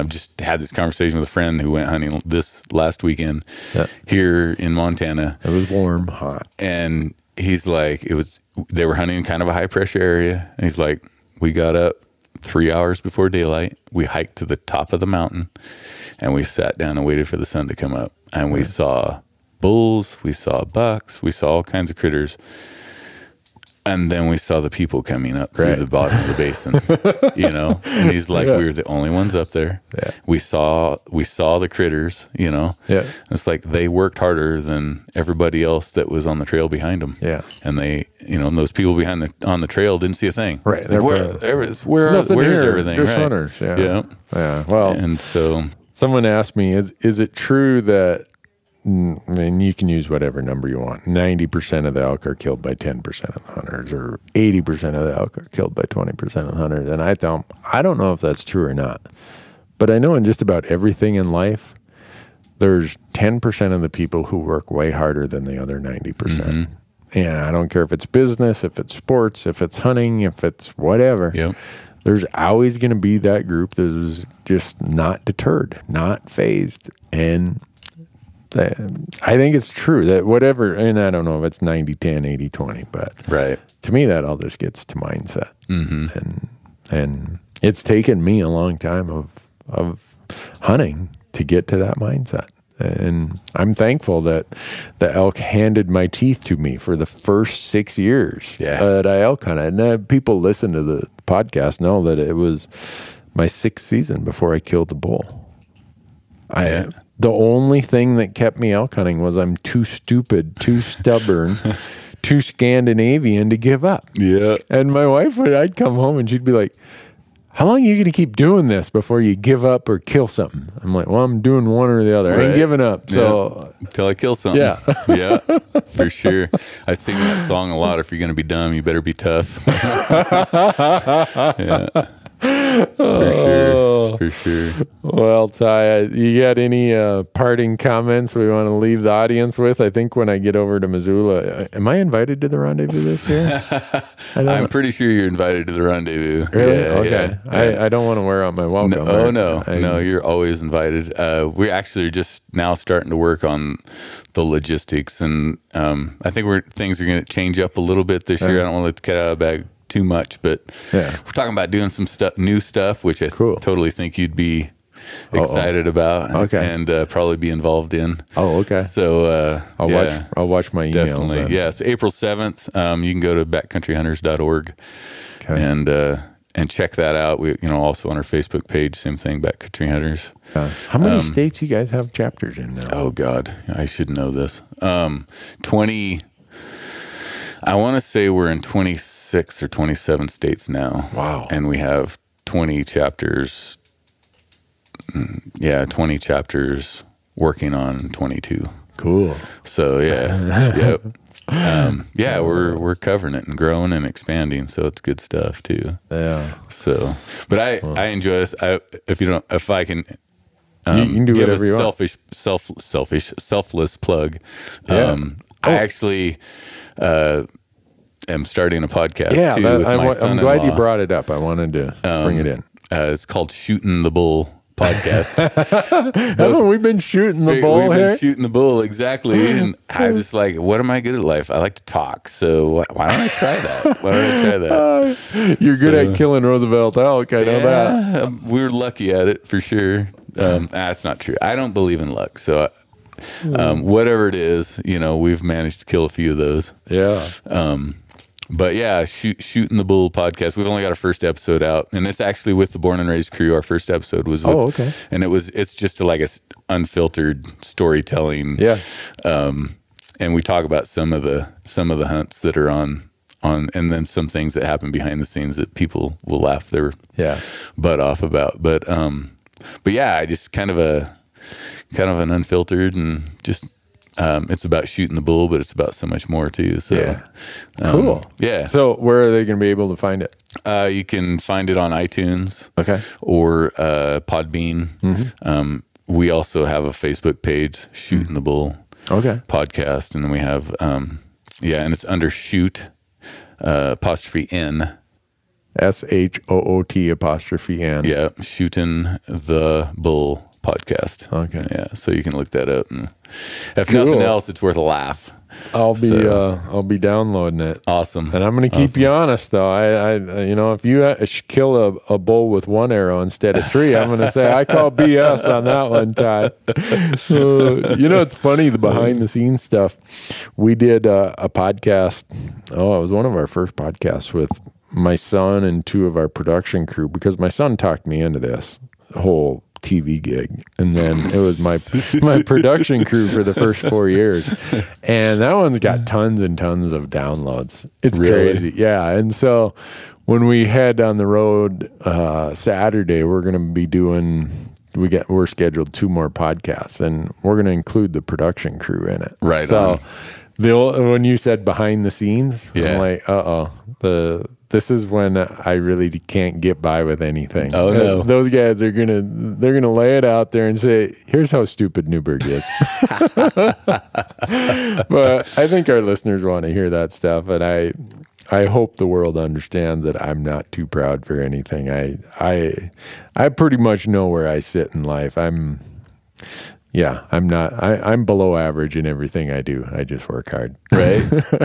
just had this conversation with a friend who went hunting this last weekend here in Montana. It was warm, hot. And he's like, they were hunting in kind of a high pressure area. And he's like, we got up 3 hours before daylight. We hiked to the top of the mountain and we sat down and waited for the sun to come up. And we saw bulls, we saw bucks, we saw all kinds of critters. And then we saw the people coming up through the bottom of the basin, you know, and he's like, we were the only ones up there. Yeah. We saw the critters, you know, it's like they worked harder than everybody else that was on the trail behind them. Yeah. And they, you know, and those people on the trail didn't see a thing. Right. Like, where's everything? Just right. hunters. Yeah. Yeah. Yeah. Well, and so someone asked me, is it true that, I mean, you can use whatever number you want. 90% of the elk are killed by 10% of the hunters, or 80% of the elk are killed by 20% of the hunters. And I tell them, I don't know if that's true or not. But I know in just about everything in life, there's 10% of the people who work way harder than the other 90%. And I don't care if it's business, if it's sports, if it's hunting, if it's whatever. There's always going to be that group that is just not deterred, not phased. And I think it's true that whatever, and I don't know if it's 90-10, 80-20, but to me that all just gets to mindset. And it's taken me a long time of hunting to get to that mindset. And I'm thankful that the elk handed my teeth to me for the first 6 years that I elk hunted. And people listen to the podcast know that it was my 6th season before I killed the bull. The only thing that kept me elk hunting was I'm too stupid, too stubborn, too Scandinavian to give up. Yeah. And my wife I'd come home and she'd be like, how long are you going to keep doing this before you give up or kill something? I'm like, well, I'm doing one or the other. I ain't giving up. So until I kill something. Yeah. Yeah, for sure. I sing that song a lot. If you're going to be dumb, you better be tough. Yeah. For sure. Well, Ty, you got any parting comments we want to leave the audience with? I think when I get over to Missoula, am I invited to the rendezvous this year? I'm pretty sure you're invited to the rendezvous. Really? Yeah, okay. Yeah. I don't want to wear out my welcome. No, you're always invited. We actually are just now starting to work on the logistics, and I think things are going to change up a little bit this year. I don't want to let the cat out of the bag too much, but we're talking about doing some new stuff, which I totally think you'd be excited about and probably be involved in. So I'll watch my emails. Definitely. So April 7th, you can go to backcountryhunters.org and check that out. We also on our Facebook page, same thing, Backcountry Hunters. How many states you guys have chapters in now? Oh God, I should know this. 20. I want to say we're in 26 or 27 states now. Wow. And we have 20 chapters. 20 chapters working on 22. Cool. So we're covering it and growing and expanding. So it's good stuff too. Yeah. So, but I enjoy this. If I can, you can do give whatever you want. Selfless plug. I actually am starting a podcast too with my son-in-law. I'm glad you brought it up. I wanted to bring it in. It's called Shooting the Bull Podcast. Haven't we been shooting the bull here? We've been shooting the bull, exactly. And I was just like, what am I good at life? I like to talk. So why don't I try that? You're good at killing Roosevelt Elk. I know that. We're lucky at it for sure. That's not true. I don't believe in luck. So whatever it is, we've managed to kill a few of those. Yeah. But yeah, Shooting the Bull podcast. We've only got our first episode out, and it's actually with the Born and Raised crew. Our first episode was with, and it's just like a unfiltered storytelling. Yeah. And we talk about some of the hunts that are on, and then some things that happen behind the scenes that people will laugh their butt off about. But yeah, I just kind of an unfiltered and just. It's about shooting the bull, but it's about so much more too. So, cool. Yeah. So, where are they going to be able to find it? You can find it on iTunes, or Podbean. Mm-hmm. We also have a Facebook page, Shooting the Bull, podcast, and then we have, and it's under Shoot _N SHOOT''N. Yeah, Shooting the Bull podcast. Okay. Yeah, so you can look that up. And if Cool. nothing else, it's worth a laugh. I'll be downloading it. Awesome. And I'm going to keep you honest, though. I if you kill a bull with one arrow instead of three, I'm going to say I call BS on that one, Ty. It's funny, the behind the scenes stuff. We did a podcast. Oh, it was one of our first podcasts with my son and two of our production crew, because my son talked me into this whole TV gig, and then it was my production crew for the first 4 years, and that one's got tons and tons of downloads. It's crazy. Yeah. And so when we head on the road Saturday, we're going to be doing, we're scheduled 2 more podcasts, and we're going to include the production crew in it. Right. So when you said behind the scenes, I'm like, this is when I really can't get by with anything. Oh no, those guys they're gonna lay it out there and say, "Here's how stupid Newberg is." But I think our listeners want to hear that stuff, and I hope the world understands that I'm not too proud for anything. I pretty much know where I sit in life. I'm below average in everything I do. I just work hard. Right.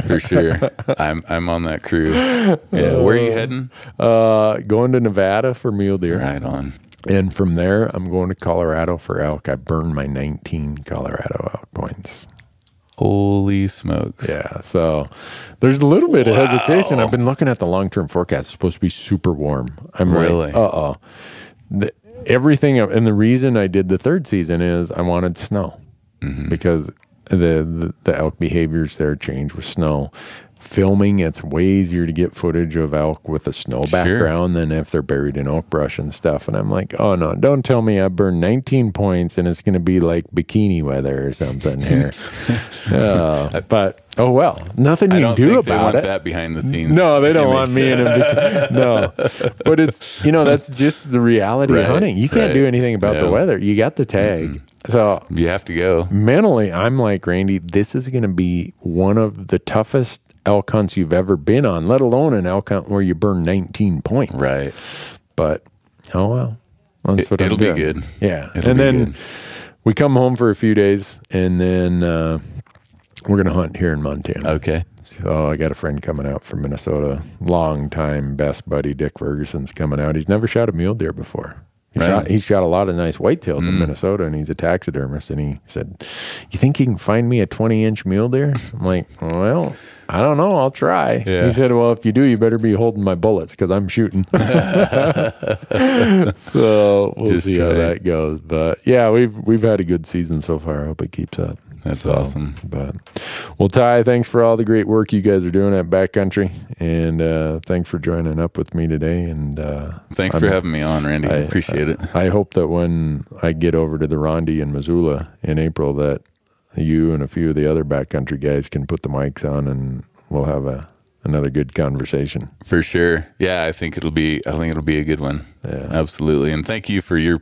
For sure. I'm on that crew. Yeah. Where are you heading? Going to Nevada for mule deer. Right on. And from there, I'm going to Colorado for elk. I burned my 19 Colorado elk points. Holy smokes. Yeah. So there's a little bit of hesitation. I've been looking at the long-term forecast. It's supposed to be super warm. I'm really? Like, everything, and the reason I did the third season is I wanted snow, because the elk behaviors there change with snow. Filming, it's way easier to get footage of elk with a snow background than if they're buried in oak brush and stuff. And I'm like, oh no, don't tell me I burned 19 points and it's going to be like bikini weather or something here. But oh well, nothing you can do about it. That behind the scenes. No, they don't want me in a no. But it's that's just the reality of hunting. You can't do anything about the weather. You got the tag. So you have to go. Mentally, I'm like, Randy, this is going to be one of the toughest elk hunts you've ever been on, let alone an elk hunt where you burn 19 points. Right. But oh well, that's what it'll I'm doing. Be good. Yeah. It'll and be then good. We come home for a few days, and then we're going to hunt here in Montana. Okay. So I got a friend coming out from Minnesota, long time best buddy Dick Ferguson's coming out. He's never shot a mule deer before. He's shot a lot of nice whitetails in Minnesota, and he's a taxidermist. And he said, "You think you can find me a 20-inch mule deer?" I'm like, "Well, I don't know. I'll try." Yeah. He said, "Well, if you do, you better be holding my bullets because I'm shooting." So we'll see how that goes. But yeah, we've had a good season so far. I hope it keeps up. That's awesome. But well, Ty, thanks for all the great work you guys are doing at Backcountry, and thanks for joining up with me today. And thanks for having me on, Randy. I appreciate it. I hope that when I get over to the Rondi in Missoula in April, that you and a few of the other Backcountry guys can put the mics on, and we'll have another good conversation. For sure. Yeah, I think it'll be a good one. Yeah. Absolutely. And thank you for your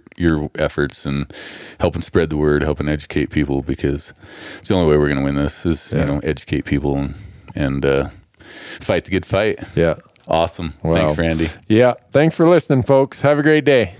efforts and helping spread the word, helping educate people, because it's the only way we're going to win this is, educate people and fight the good fight. Yeah. Awesome. Well, thanks, Randy. Yeah. Thanks for listening, folks. Have a great day.